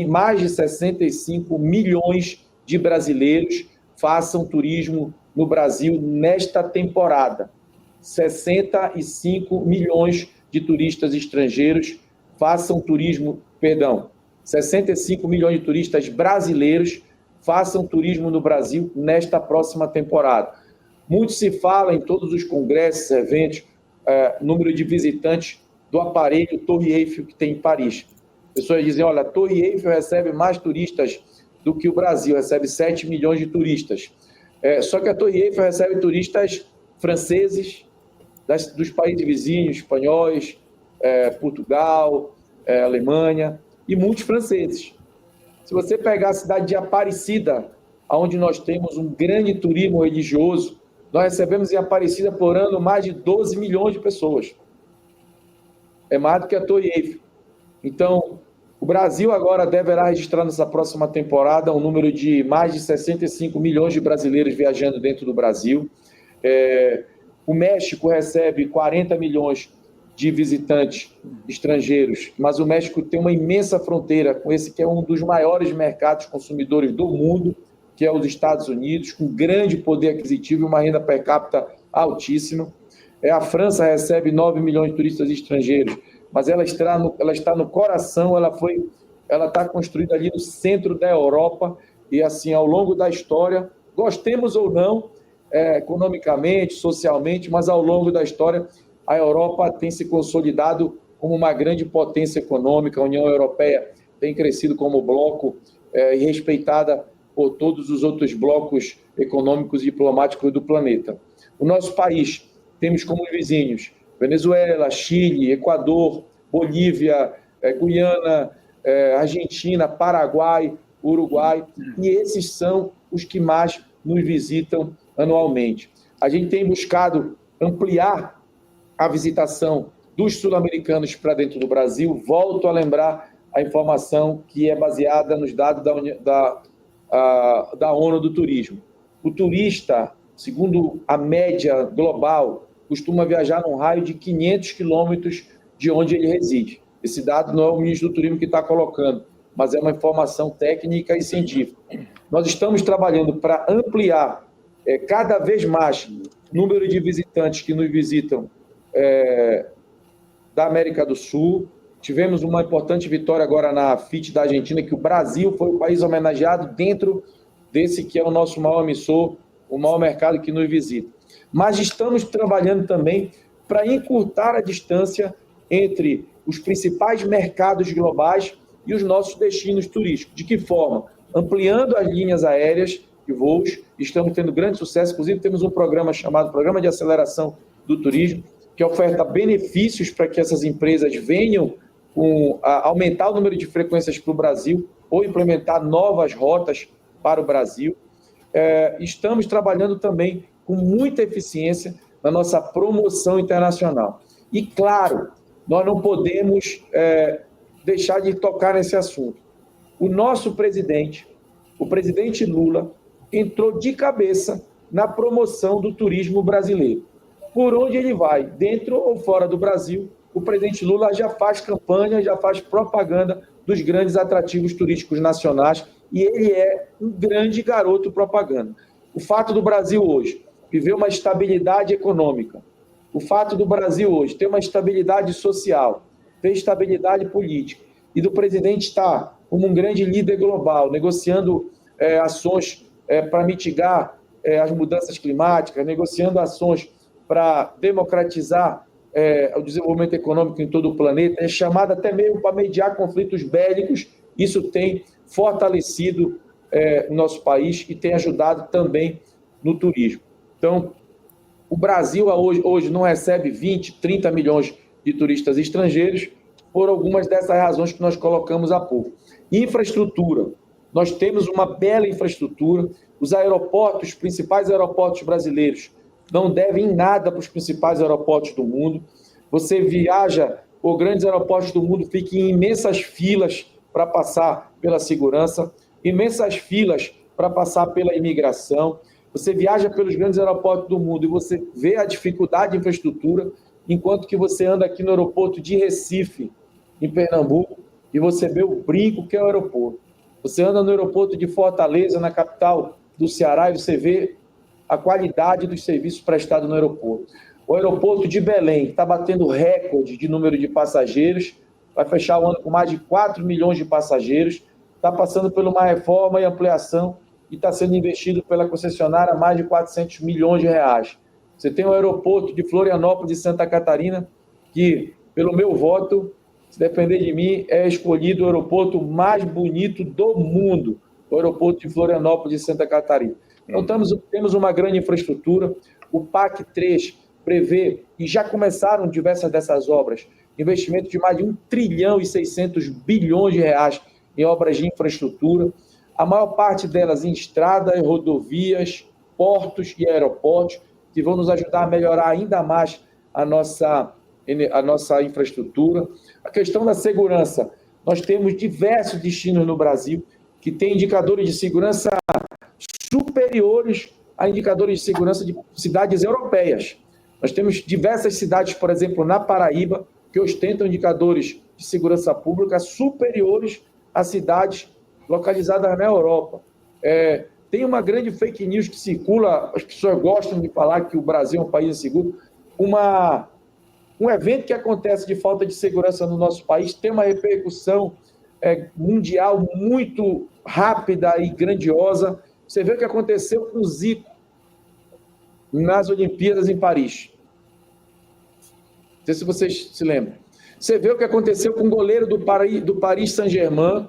mais de 65 milhões de brasileiros façam turismo no Brasil nesta temporada. 65 milhões de turistas estrangeiros façam turismo, 65 milhões de turistas brasileiros façam turismo no Brasil nesta próxima temporada. Muito se fala em todos os congressos, eventos, número de visitantes do aparelho Torre Eiffel que tem em Paris. Pessoas dizem, olha, a Torre Eiffel recebe mais turistas do que o Brasil, recebe 7 milhões de turistas. Só que a Torre Eiffel recebe turistas franceses, dos países vizinhos, espanhóis, Portugal, Alemanha, e muitos franceses. Se você pegar a cidade de Aparecida, onde nós temos um grande turismo religioso, nós recebemos em Aparecida por ano mais de 12 milhões de pessoas. É mais do que a Torre Eiffel. Então, o Brasil agora deverá registrar nessa próxima temporada um número de mais de 65 milhões de brasileiros viajando dentro do Brasil. O México recebe 40 milhões de visitantes estrangeiros, mas o México tem uma imensa fronteira com esse que é um dos maiores mercados consumidores do mundo, que é os Estados Unidos, com grande poder aquisitivo e uma renda per capita altíssima. A França recebe 9 milhões de turistas estrangeiros, mas ela está no coração, ela está construída ali no centro da Europa, e assim, ao longo da história, gostemos ou não, economicamente, socialmente, mas ao longo da história, a Europa tem se consolidado como uma grande potência econômica, a União Europeia tem crescido como bloco e respeitada por todos os outros blocos econômicos e diplomáticos do planeta. O nosso país, temos como vizinhos Venezuela, Chile, Equador, Bolívia, Guiana, Argentina, Paraguai, Uruguai, e esses são os que mais nos visitam anualmente. A gente tem buscado ampliar a visitação dos sul-americanos para dentro do Brasil. Volto a lembrar a informação que é baseada nos dados da ONU do turismo. O turista, segundo a média global, costuma viajar num raio de 500 quilômetros de onde ele reside. Esse dado não é o ministro do Turismo que está colocando, mas é uma informação técnica e científica. Nós estamos trabalhando para ampliar cada vez mais o número de visitantes que nos visitam da América do Sul. Tivemos uma importante vitória agora na FIT da Argentina, que o Brasil foi o país homenageado dentro desse que é o nosso maior emissor, o maior mercado que nos visita. Mas estamos trabalhando também para encurtar a distância entre os principais mercados globais e os nossos destinos turísticos. De que forma? Ampliando as linhas aéreas e voos. Estamos tendo grande sucesso, inclusive temos um programa chamado Programa de Aceleração do Turismo, que oferta benefícios para que essas empresas venham aumentar o número de frequências para o Brasil ou implementar novas rotas para o Brasil. Estamos trabalhando também com muita eficiência na nossa promoção internacional. E, claro, nós não podemos deixar de tocar nesse assunto. O nosso presidente, o presidente Lula, entrou de cabeça na promoção do turismo brasileiro. Por onde ele vai, dentro ou fora do Brasil, o presidente Lula já faz campanha, já faz propaganda dos grandes atrativos turísticos nacionais, e ele é um grande garoto propaganda. O fato do Brasil hoje viver uma estabilidade econômica, o fato do Brasil hoje ter uma estabilidade social, ter estabilidade política, e do presidente estar como um grande líder global, negociando ações para mitigar as mudanças climáticas, negociando ações para democratizar o desenvolvimento econômico em todo o planeta, é chamado até mesmo para mediar conflitos bélicos. Isso tem fortalecido o nosso país e tem ajudado também no turismo. Então, o Brasil hoje não recebe 20, 30 milhões de turistas estrangeiros por algumas dessas razões que nós colocamos há pouco. Infraestrutura. Nós temos uma bela infraestrutura. Os aeroportos, os principais aeroportos brasileiros, não devem nada para os principais aeroportos do mundo. Você viaja por grandes aeroportos do mundo, fica em imensas filas para passar pela segurança, imensas filas para passar pela imigração. Você viaja pelos grandes aeroportos do mundo e você vê a dificuldade de infraestrutura, enquanto que você anda aqui no aeroporto de Recife, em Pernambuco, e você vê o brinco que é o aeroporto. Você anda no aeroporto de Fortaleza, na capital do Ceará, e você vê a qualidade dos serviços prestados no aeroporto. O aeroporto de Belém está batendo recorde de número de passageiros, vai fechar o ano com mais de 4 milhões de passageiros, está passando por uma reforma e ampliação e está sendo investido pela concessionária mais de 400 milhões de reais. Você tem o aeroporto de Florianópolis e Santa Catarina, que, pelo meu voto, se depender de mim, é escolhido o aeroporto mais bonito do mundo, o aeroporto de Florianópolis e Santa Catarina. Então, temos uma grande infraestrutura. O PAC 3 prevê, e já começaram diversas dessas obras, investimento de mais de 1 trilhão e 600 bilhões de reais em obras de infraestrutura, a maior parte delas em estradas, rodovias, portos e aeroportos, que vão nos ajudar a melhorar ainda mais a nossa infraestrutura. A questão da segurança. Nós temos diversos destinos no Brasil que têm indicadores de segurança superiores a indicadores de segurança de cidades europeias. Nós temos diversas cidades, por exemplo, na Paraíba, que ostentam indicadores de segurança pública superiores a cidades localizadas na Europa. Tem uma grande fake news que circula, as pessoas gostam de falar que o Brasil é um país inseguro. Um evento que acontece de falta de segurança no nosso país tem uma repercussão mundial muito rápida e grandiosa. Você vê o que aconteceu com o Zico nas Olimpíadas em Paris. Não sei se vocês se lembram. Você vê o que aconteceu com o goleiro do Paris Saint-Germain,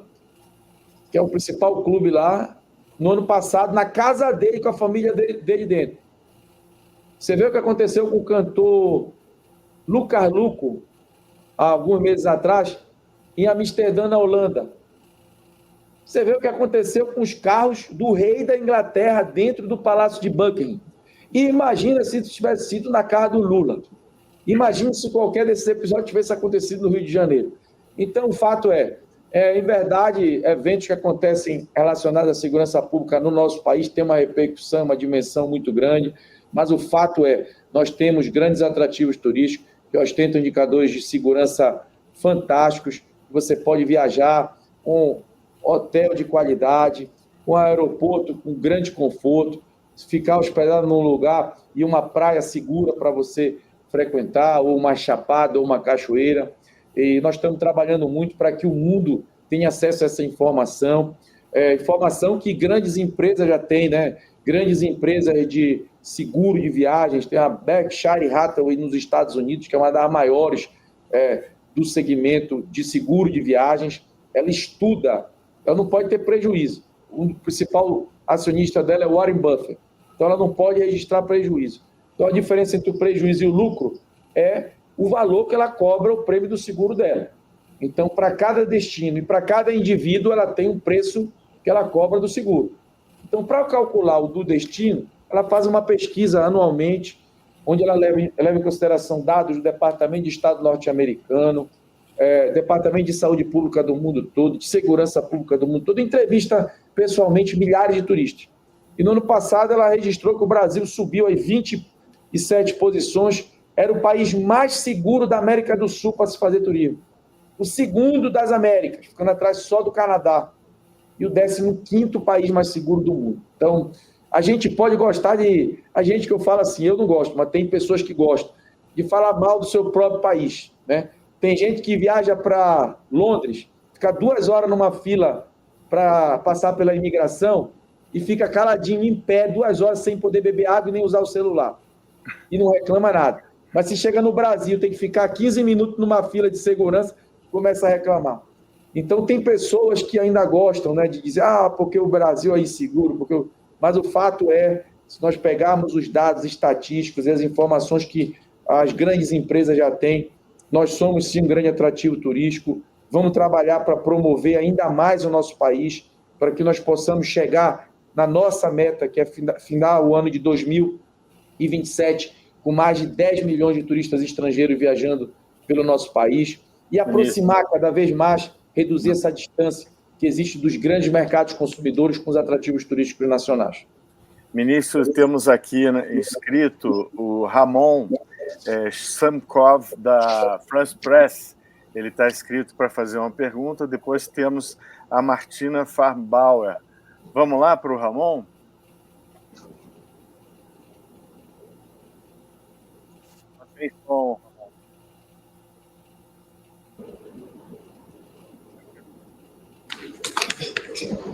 que é o principal clube lá, no ano passado, na casa dele, com a família dele dentro. Você vê o que aconteceu com o cantor Lucas Luco, há alguns meses atrás, em Amsterdã, na Holanda. Você vê o que aconteceu com os carros do rei da Inglaterra dentro do Palácio de Buckingham. E imagina se isso tivesse sido na casa do Lula. Imagina se qualquer desses episódios tivesse acontecido no Rio de Janeiro. Então, o fato em verdade, eventos que acontecem relacionados à segurança pública no nosso país têm uma repercussão, uma dimensão muito grande, mas o fato nós temos grandes atrativos turísticos que ostentam indicadores de segurança fantásticos. Você pode viajar com hotel de qualidade, com aeroporto com grande conforto, ficar hospedado num lugar e uma praia segura para você frequentar, ou uma chapada, ou uma cachoeira. E nós estamos trabalhando muito para que o mundo tenha acesso a essa informação, informação que grandes empresas já têm, né? Grandes empresas de seguro de viagens, tem a Berkshire Hathaway nos Estados Unidos, que é uma das maiores do segmento de seguro de viagens. Ela estuda, ela não pode ter prejuízo. O principal acionista dela é o Warren Buffett, então ela não pode registrar prejuízo. Então a diferença entre o prejuízo e o lucro é o valor que ela cobra o prêmio do seguro dela. Então, para cada destino e para cada indivíduo, ela tem um preço que ela cobra do seguro. Então, para calcular o do destino, ela faz uma pesquisa anualmente, onde ela leva em consideração dados do Departamento de Estado norte-americano, Departamento de Saúde Pública do mundo todo, de Segurança Pública do mundo todo, entrevista pessoalmente milhares de turistas. E no ano passado, ela registrou que o Brasil subiu aí 27 posições era o país mais seguro da América do Sul para se fazer turismo. O segundo das Américas, ficando atrás só do Canadá. E o 15º país mais seguro do mundo. Então, a gente pode gostar de... A gente que eu falo assim, eu não gosto, mas tem pessoas que gostam de falar mal do seu próprio país, né? Tem gente que viaja para Londres, fica 2 horas numa fila para passar pela imigração e fica caladinho em pé 2 horas sem poder beber água e nem usar o celular. E não reclama nada. Mas se chega no Brasil, tem que ficar 15 minutos numa fila de segurança, começa a reclamar. Então, tem pessoas que ainda gostam, né, de dizer, porque o Brasil é inseguro, mas o fato é, se nós pegarmos os dados estatísticos e as informações que as grandes empresas já têm, nós somos, sim, um grande atrativo turístico. Vamos trabalhar para promover ainda mais o nosso país, para que nós possamos chegar na nossa meta, que é findar o ano de 2027, com mais de 10 milhões de turistas estrangeiros viajando pelo nosso país, e aproximar cada vez mais, reduzir essa distância que existe dos grandes mercados consumidores com os atrativos turísticos nacionais. Ministro, temos aqui inscrito o Ramon Samkov, da France Press. Ele está inscrito para fazer uma pergunta. Depois temos a Martina Farnbauer. Vamos lá para o Ramon?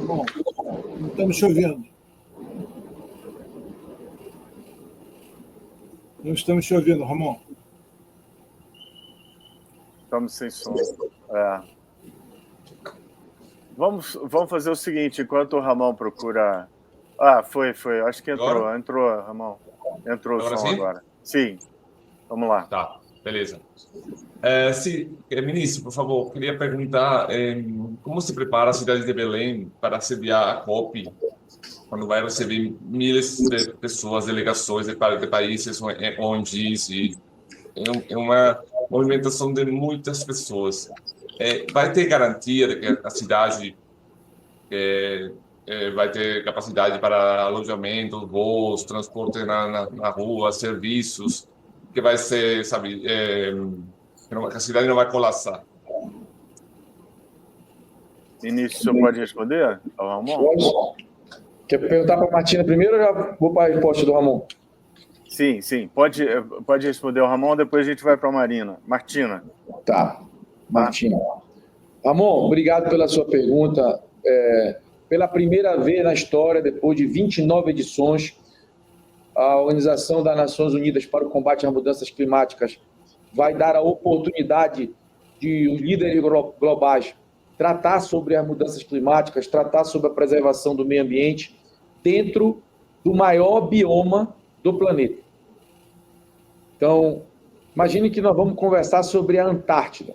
Bom, não estamos te ouvindo. Não estamos te ouvindo, Ramon. Estamos sem som. Vamos fazer o seguinte, enquanto o Ramon procura... Foi. Acho que entrou. Entrou, Ramon. Entrou o som agora. Sim. Vamos lá. Tá, beleza. Ministro, por favor, queria perguntar como se prepara a cidade de Belém para sediar a COP, quando vai receber milhares de pessoas, delegações de países, ONGs, e é uma movimentação de muitas pessoas. Vai ter garantia de que a cidade vai ter capacidade para alojamento, voos, transporte na rua, serviços, que vai ser, sabe, que a cidade não vai colapsar? Início, o senhor pode responder, Ramon? Quer perguntar para a Martina primeiro ou já vou para a resposta do Ramon? Sim. Pode responder o Ramon, depois a gente vai para a Martina. Tá, Martina. Ramon, obrigado pela sua pergunta. Pela primeira vez na história, depois de 29 edições, a Organização das Nações Unidas para o Combate às Mudanças Climáticas vai dar a oportunidade de os líderes globais tratar sobre as mudanças climáticas, tratar sobre a preservação do meio ambiente dentro do maior bioma do planeta. Então, imagine que nós vamos conversar sobre a Antártida.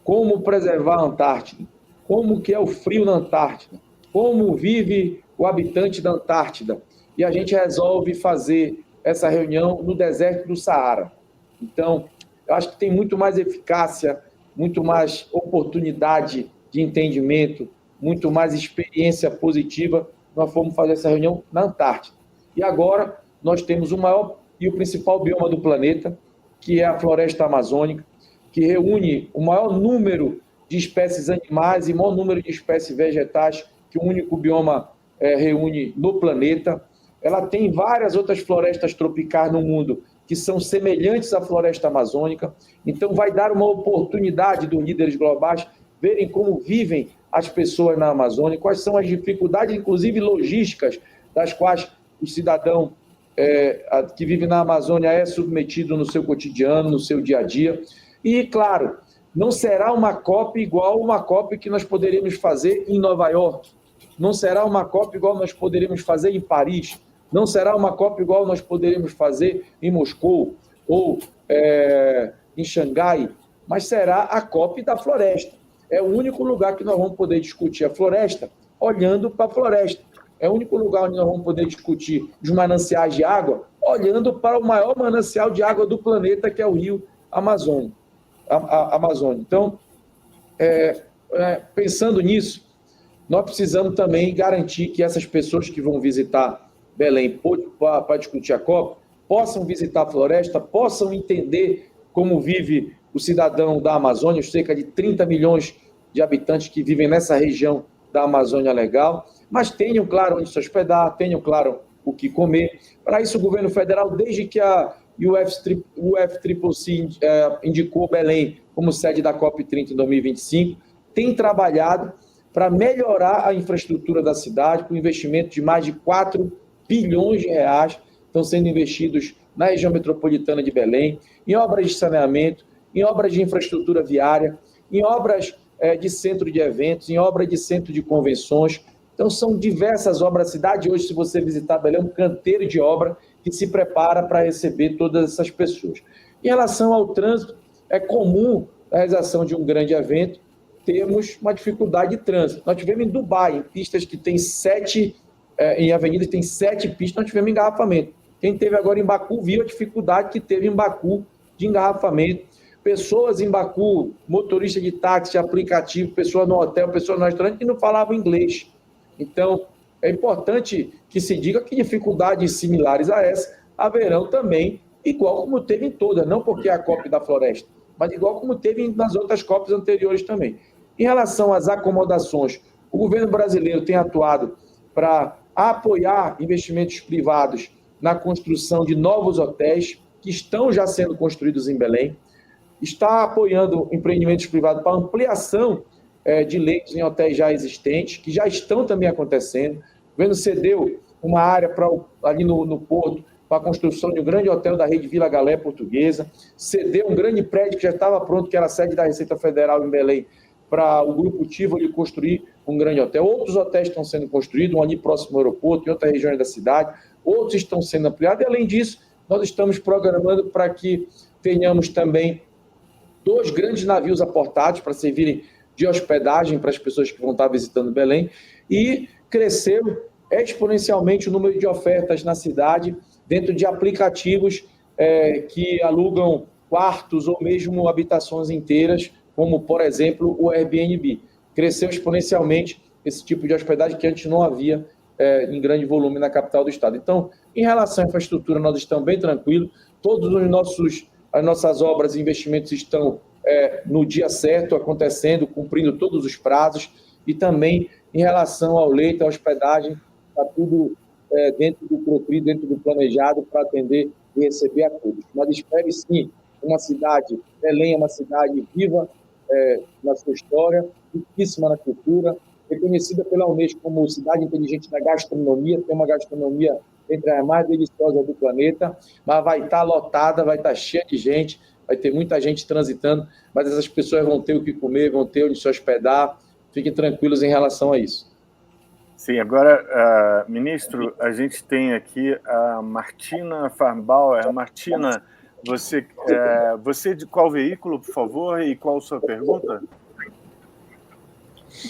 Como preservar a Antártida? Como que é o frio na Antártida? Como vive o habitante da Antártida? E a gente resolve fazer essa reunião no deserto do Saara. Então, eu acho que tem muito mais eficácia, muito mais oportunidade de entendimento, muito mais experiência positiva. Nós fomos fazer essa reunião na Antártida. E agora nós temos o maior e o principal bioma do planeta, que é a floresta amazônica, que reúne o maior número de espécies animais e o maior número de espécies vegetais que o único bioma reúne no planeta. Ela tem várias outras florestas tropicais no mundo que são semelhantes à floresta amazônica. Então, vai dar uma oportunidade dos líderes globais verem como vivem as pessoas na Amazônia, quais são as dificuldades, inclusive logísticas, das quais o cidadão que vive na Amazônia é submetido no seu cotidiano, no seu dia a dia. E, claro, não será uma COP igual uma COP que nós poderíamos fazer em Nova York, não será uma COP igual nós poderíamos fazer em Paris, não será uma COP igual nós poderíamos fazer em Moscou ou em Xangai, mas será a COP da floresta. É o único lugar que nós vamos poder discutir a floresta olhando para a floresta. É o único lugar onde nós vamos poder discutir os mananciais de água olhando para o maior manancial de água do planeta, que é o rio Amazônia. Então, pensando nisso, nós precisamos também garantir que essas pessoas que vão visitar Belém para discutir a COP possam visitar a floresta, possam entender como vive o cidadão da Amazônia, os cerca de 30 milhões de habitantes que vivem nessa região da Amazônia Legal, mas tenham claro onde se hospedar, tenham claro o que comer. Para isso, o governo federal, desde que a UFCCC indicou Belém como sede da COP30 em 2025, tem trabalhado para melhorar a infraestrutura da cidade, com investimento de mais de 4 bilhões de reais, estão sendo investidos na região metropolitana de Belém, em obras de saneamento, em obras de infraestrutura viária, em obras de centro de eventos, em obras de centro de convenções. Então, são diversas obras. A cidade hoje, se você visitar Belém, é um canteiro de obra que se prepara para receber todas essas pessoas. Em relação ao trânsito, é comum a realização de um grande evento, temos uma dificuldade de trânsito. Nós tivemos em Dubai, em pistas que tem em avenidas que tem 7 pistas, nós tivemos engarrafamento. Quem teve agora em Baku viu a dificuldade que teve em Baku de engarrafamento. Pessoas em Baku, motorista de táxi, aplicativo, pessoas no hotel, pessoas no restaurante que não falavam inglês. Então, é importante que se diga que dificuldades similares a essa haverão também, igual como teve em todas, não porque é a COP da Floresta, mas igual como teve nas outras COPs anteriores também. Em relação às acomodações, o governo brasileiro tem atuado para apoiar investimentos privados na construção de novos hotéis que estão já sendo construídos em Belém, está apoiando empreendimentos privados para ampliação de leitos em hotéis já existentes, que já estão também acontecendo. O governo cedeu uma área ali no Porto para a construção de um grande hotel da rede Vila Galé Portuguesa, cedeu um grande prédio que já estava pronto, que era a sede da Receita Federal em Belém, para o Grupo Tivoli construir um grande hotel. Outros hotéis estão sendo construídos, um ali próximo ao aeroporto, em outras regiões da cidade, outros estão sendo ampliados, e além disso, nós estamos programando para que tenhamos também 2 grandes navios aportados para servirem de hospedagem para as pessoas que vão estar visitando Belém, e cresceu exponencialmente o número de ofertas na cidade, dentro de aplicativos que alugam quartos ou mesmo habitações inteiras, como, por exemplo, o Airbnb. Cresceu exponencialmente esse tipo de hospedagem que antes não havia em grande volume na capital do estado. Então, em relação à infraestrutura, nós estamos bem tranquilos, todas as nossas obras e investimentos estão no dia certo, acontecendo, cumprindo todos os prazos, e também em relação ao leito, à hospedagem, está tudo dentro do proprio, dentro do planejado, para atender e receber a todos. Mas espere sim uma cidade, Belém é uma cidade viva na sua história, riquíssima na cultura, reconhecida pela Unesco como cidade inteligente da gastronomia, tem uma gastronomia entre as mais deliciosas do planeta, mas vai estar lotada, vai estar cheia de gente, vai ter muita gente transitando, mas essas pessoas vão ter o que comer, vão ter onde se hospedar, fiquem tranquilos em relação a isso. Sim, agora, ministro, a gente tem aqui a Martina Farnbauer. Martina, você de qual veículo, por favor, e qual a sua pergunta?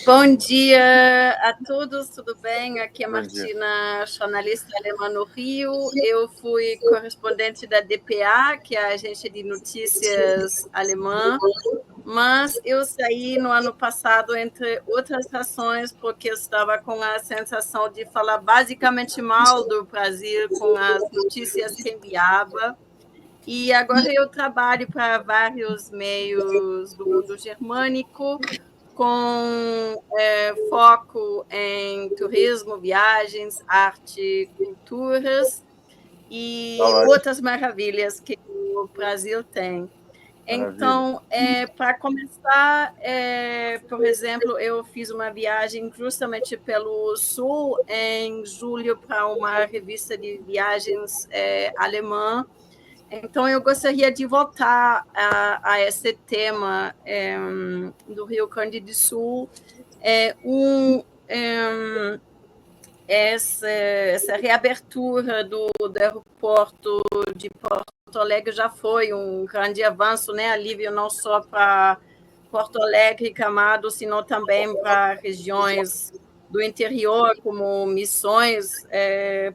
Bom dia a todos, tudo bem? Aqui é a Martina, jornalista alemã no Rio. Eu fui correspondente da DPA, que é a agência de notícias alemã, mas eu saí no ano passado, entre outras razões, porque eu estava com a sensação de falar basicamente mal do Brasil com as notícias que enviava. E agora eu trabalho para vários meios do mundo germânico, com foco em turismo, viagens, arte, culturas e outras maravilhas que o Brasil tem. Então, para começar, por exemplo, eu fiz uma viagem justamente pelo Sul em julho para uma revista de viagens alemã. Então, eu gostaria de voltar a esse tema do Rio Grande do Sul. Essa reabertura do aeroporto de Porto Alegre já foi um grande avanço, né? Alívio não só para Porto Alegre e Gramado, sino também para regiões do interior, como Missões,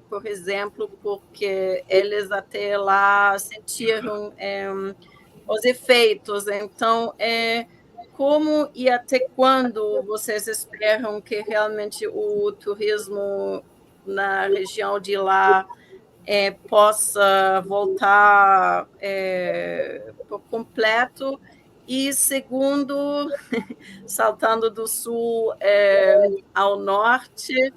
por exemplo, porque eles até lá sentiram os efeitos. Então, como e até quando vocês esperam que realmente o turismo na região de lá possa voltar por completo. E segundo, saltando do sul ao norte,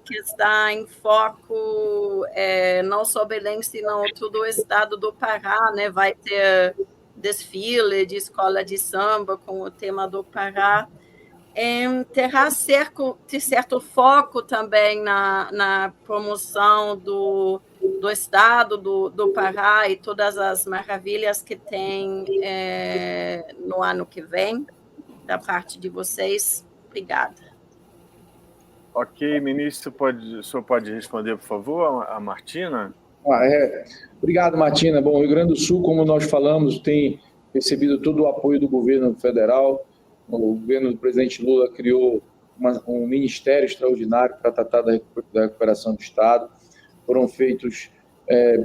que está em foco não só Belém, senão todo o estado do Pará, né? Vai ter desfile de escola de samba com o tema do Pará. Terá certo foco também na promoção do estado do Pará e todas as maravilhas que tem no ano que vem, da parte de vocês. Obrigada. Ok, ministro, o senhor pode responder, por favor, a Martina? Obrigado, Martina. Bom, o Rio Grande do Sul, como nós falamos, tem recebido todo o apoio do governo federal. O governo do presidente Lula criou um ministério extraordinário para tratar da recuperação do Estado. Foram feitos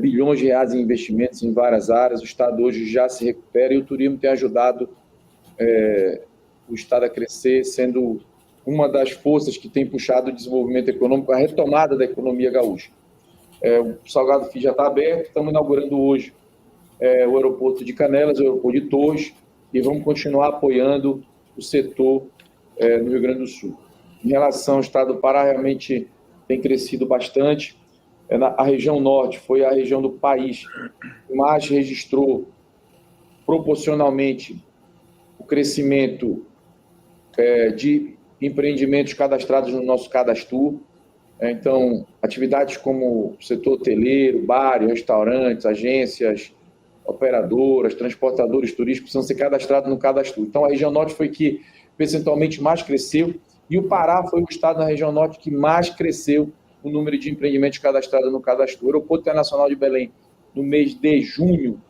bilhões de reais em investimentos em várias áreas. O Estado hoje já se recupera e o turismo tem ajudado o Estado a crescer, sendo uma das forças que tem puxado o desenvolvimento econômico, a retomada da economia gaúcha. O Salgado Filho já está aberto, estamos inaugurando hoje o aeroporto de Canelas, o aeroporto de Torres, e vamos continuar apoiando o setor no Rio Grande do Sul. Em relação ao estado do Pará, realmente tem crescido bastante. A região norte foi a região do país que mais registrou proporcionalmente o crescimento de empreendimentos cadastrados no nosso cadastro. Então, atividades como o setor hoteleiro, bar, restaurantes, agências, operadoras, transportadores turísticos precisam ser cadastrados no cadastro. Então, a região norte foi que percentualmente mais cresceu e o Pará foi o estado na região norte que mais cresceu o número de empreendimentos cadastrados no cadastro. O Aeroporto Internacional de Belém, no mês de junho,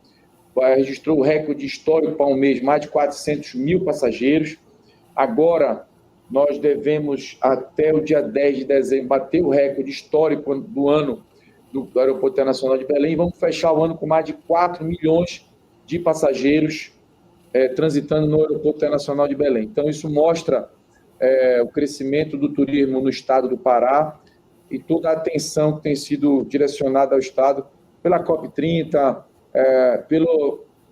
registrou o recorde histórico para um mês, mais de 400 mil passageiros. Agora, nós devemos, até o dia 10 de dezembro, bater o recorde histórico do ano do Aeroporto Internacional de Belém e vamos fechar o ano com mais de 4 milhões de passageiros transitando no Aeroporto Internacional de Belém. Então, isso mostra o crescimento do turismo no estado do Pará e toda a atenção que tem sido direcionada ao estado pela COP30,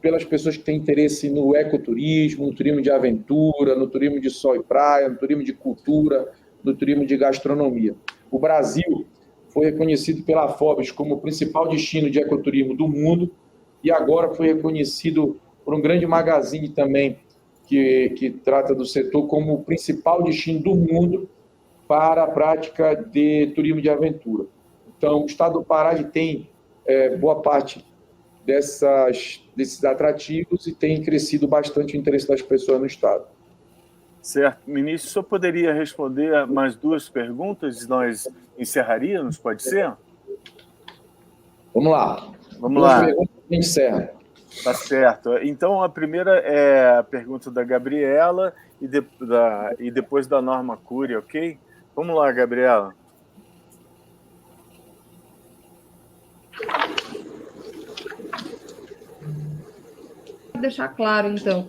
pelas pessoas que têm interesse no ecoturismo, no turismo de aventura, no turismo de sol e praia, no turismo de cultura, no turismo de gastronomia. O Brasil foi reconhecido pela Forbes como o principal destino de ecoturismo do mundo e agora foi reconhecido por um grande magazine também que trata do setor como o principal destino do mundo para a prática de turismo de aventura. Então, o estado do Pará tem boa parte desses atrativos e tem crescido bastante o interesse das pessoas no estado. Certo. Ministro, o senhor poderia responder mais 2 perguntas e nós encerraríamos, pode ser? Vamos lá. Vamos lá. Perguntas e encerra. Tá certo. Então, a primeira é a pergunta da Gabriela e depois da Norma Cury, ok? Vamos lá, Gabriela. Deixar claro, então,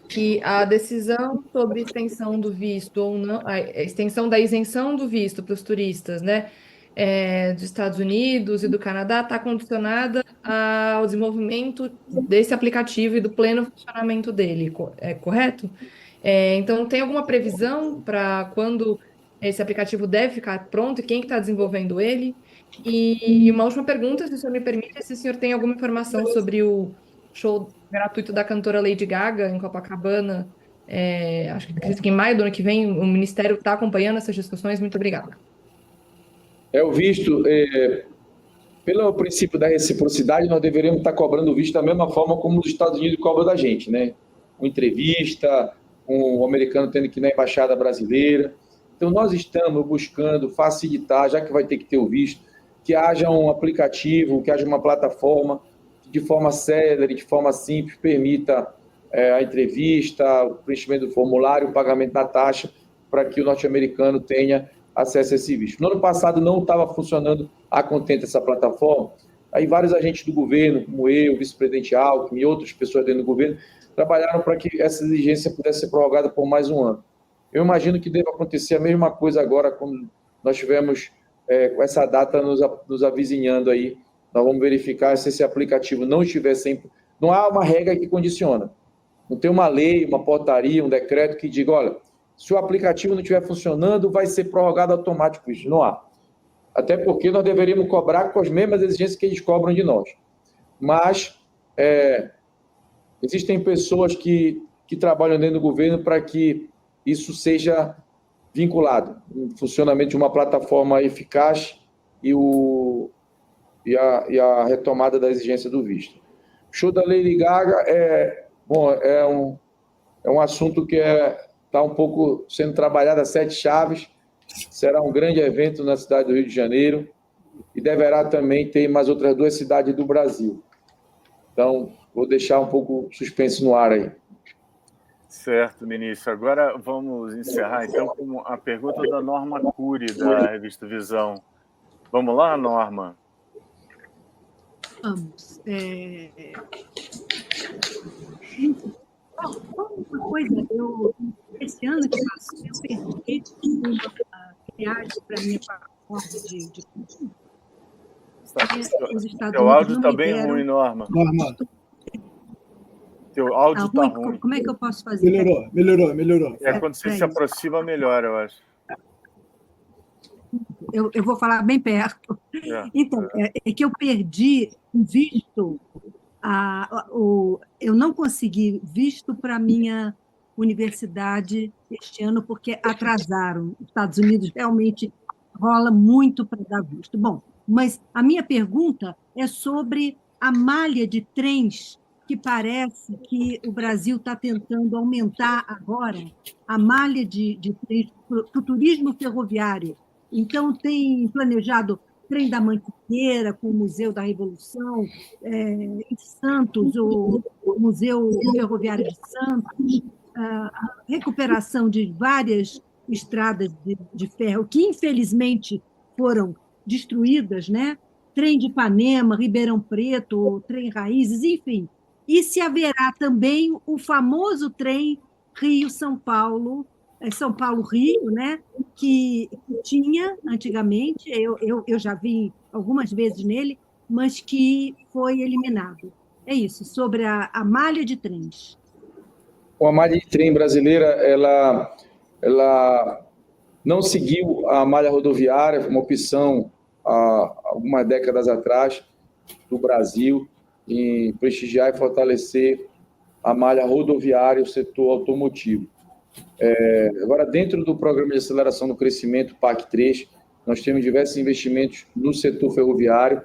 que a decisão sobre extensão do visto ou não, a extensão da isenção do visto para os turistas, né, dos Estados Unidos e do Canadá está condicionada ao desenvolvimento desse aplicativo e do pleno funcionamento dele, correto? Então, tem alguma previsão para quando esse aplicativo deve ficar pronto e quem está desenvolvendo ele? E uma última pergunta, se o senhor me permite, se o senhor tem alguma informação sobre o show gratuito da cantora Lady Gaga em Copacabana, acho que em maio do ano que vem, o Ministério está acompanhando essas discussões. Muito obrigada. O visto, pelo princípio da reciprocidade, nós deveríamos estar cobrando o visto da mesma forma como os Estados Unidos cobram da gente, né? Com entrevista, com o americano tendo que ir na embaixada brasileira. Então, nós estamos buscando facilitar, já que vai ter que ter o visto, que haja um aplicativo, que haja uma plataforma que, de forma célere, de forma simples, permita a entrevista, o preenchimento do formulário, o pagamento da taxa, para que o norte-americano tenha acesso a esse visto. No ano passado não estava funcionando a contento essa plataforma, aí vários agentes do governo, como eu, o vice-presidente Alckmin e outras pessoas dentro do governo, trabalharam para que essa exigência pudesse ser prorrogada por mais um ano. Eu imagino que deva acontecer a mesma coisa agora, quando nós tivermos com essa data nos avizinhando aí, nós vamos verificar se esse aplicativo não estiver sempre... Não há uma regra que condiciona. Não tem uma lei, uma portaria, um decreto que diga, olha, se o aplicativo não estiver funcionando, vai ser prorrogado automático isso. Não há. Até porque nós deveríamos cobrar com as mesmas exigências que eles cobram de nós. Mas existem pessoas que trabalham dentro do governo para que isso seja vinculado. O funcionamento de uma plataforma eficaz e a retomada da exigência do visto. O show da Lady Gaga é um assunto que está um pouco sendo trabalhado a 7 chaves. Será um grande evento na cidade do Rio de Janeiro e deverá também ter mais outras 2 cidades do Brasil. Então, vou deixar um pouco suspense no ar aí. Certo, ministro. Agora vamos encerrar, então, com a pergunta da Norma Cury, da revista Visão. Vamos lá, Norma? Vamos. Uma coisa, esse ano que passou, eu perdi uma viagem para minha pacote de os Estados Teu áudio Unidos está bem ruim, Norma. Teu áudio está ruim. Como é que eu posso fazer? Melhorou. Quando você se aproxima, melhor, eu acho. Eu vou falar bem perto. Então, é que eu perdi o visto, eu não consegui visto para a minha universidade este ano, porque atrasaram. Os Estados Unidos realmente rola muito para dar visto. Bom, mas a minha pergunta é sobre a malha de trens, que parece que o Brasil está tentando aumentar agora, a malha de trens para o turismo ferroviário. Então, tem planejado trem da Mantiqueira, com o Museu da Revolução, em Santos, o Museu Ferroviário de Santos, a recuperação de várias estradas de ferro, que infelizmente foram destruídas, né? Trem de Ipanema, Ribeirão Preto, trem Raízes, enfim. E se haverá também o famoso trem Rio-São Paulo, São Paulo-Rio, né? Que tinha antigamente, eu já vi algumas vezes nele, mas que foi eliminado. É isso, sobre a malha de trens. A malha de trem brasileira, ela não seguiu a malha rodoviária, uma opção há algumas décadas atrás do Brasil, em prestigiar e fortalecer a malha rodoviária e o setor automotivo. Agora, dentro do Programa de Aceleração do Crescimento, PAC3, nós temos diversos investimentos no setor ferroviário.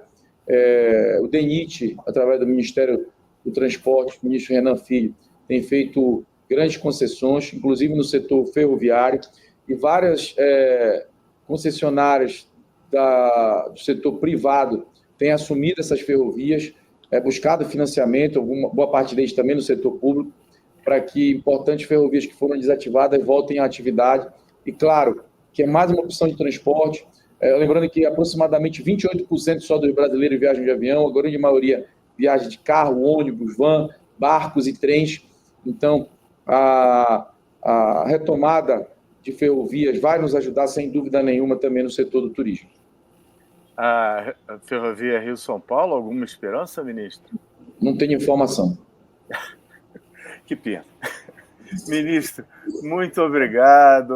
O DENIT, através do Ministério do Transporte, o ministro Renan Filho, tem feito grandes concessões, inclusive no setor ferroviário, e várias concessionárias do setor privado têm assumido essas ferrovias, buscado financiamento, boa parte deles também no setor público, para que importantes ferrovias que foram desativadas voltem à atividade. E, claro, que é mais uma opção de transporte. Lembrando que aproximadamente 28% só dos brasileiros viajam de avião, a grande maioria viaja de carro, ônibus, van, barcos e trens. Então, a retomada de ferrovias vai nos ajudar, sem dúvida nenhuma, também no setor do turismo. A ferrovia Rio-São Paulo, alguma esperança, ministro? Não tenho informação. Que pena. Ministro, muito obrigado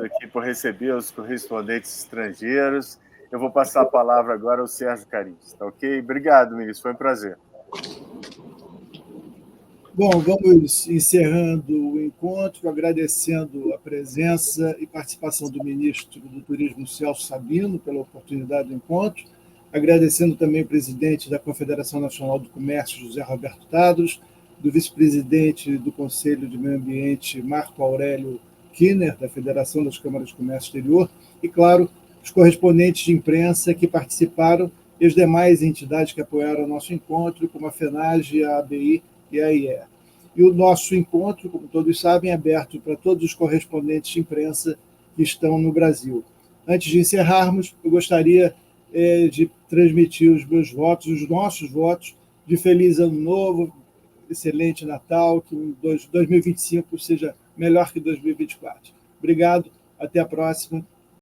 aqui por receber os correspondentes estrangeiros. Eu vou passar a palavra agora ao Sérgio Carins, tá ok? Obrigado, ministro, foi um prazer. Bom, vamos encerrando o encontro, agradecendo a presença e participação do ministro do Turismo, Celso Sabino, pela oportunidade do encontro, agradecendo também o presidente da Confederação Nacional do Comércio, José Roberto Tadros, do vice-presidente do Conselho de Meio Ambiente, Marco Aurélio Kinner, da Federação das Câmaras de Comércio Exterior, e, claro, os correspondentes de imprensa que participaram e as demais entidades que apoiaram o nosso encontro, como a FENAGE, a ABI e a IE. E o nosso encontro, como todos sabem, é aberto para todos os correspondentes de imprensa que estão no Brasil. Antes de encerrarmos, eu gostaria de transmitir os meus votos, os nossos votos, de feliz ano novo, excelente Natal, que 2025 seja melhor que 2024. Obrigado, até a próxima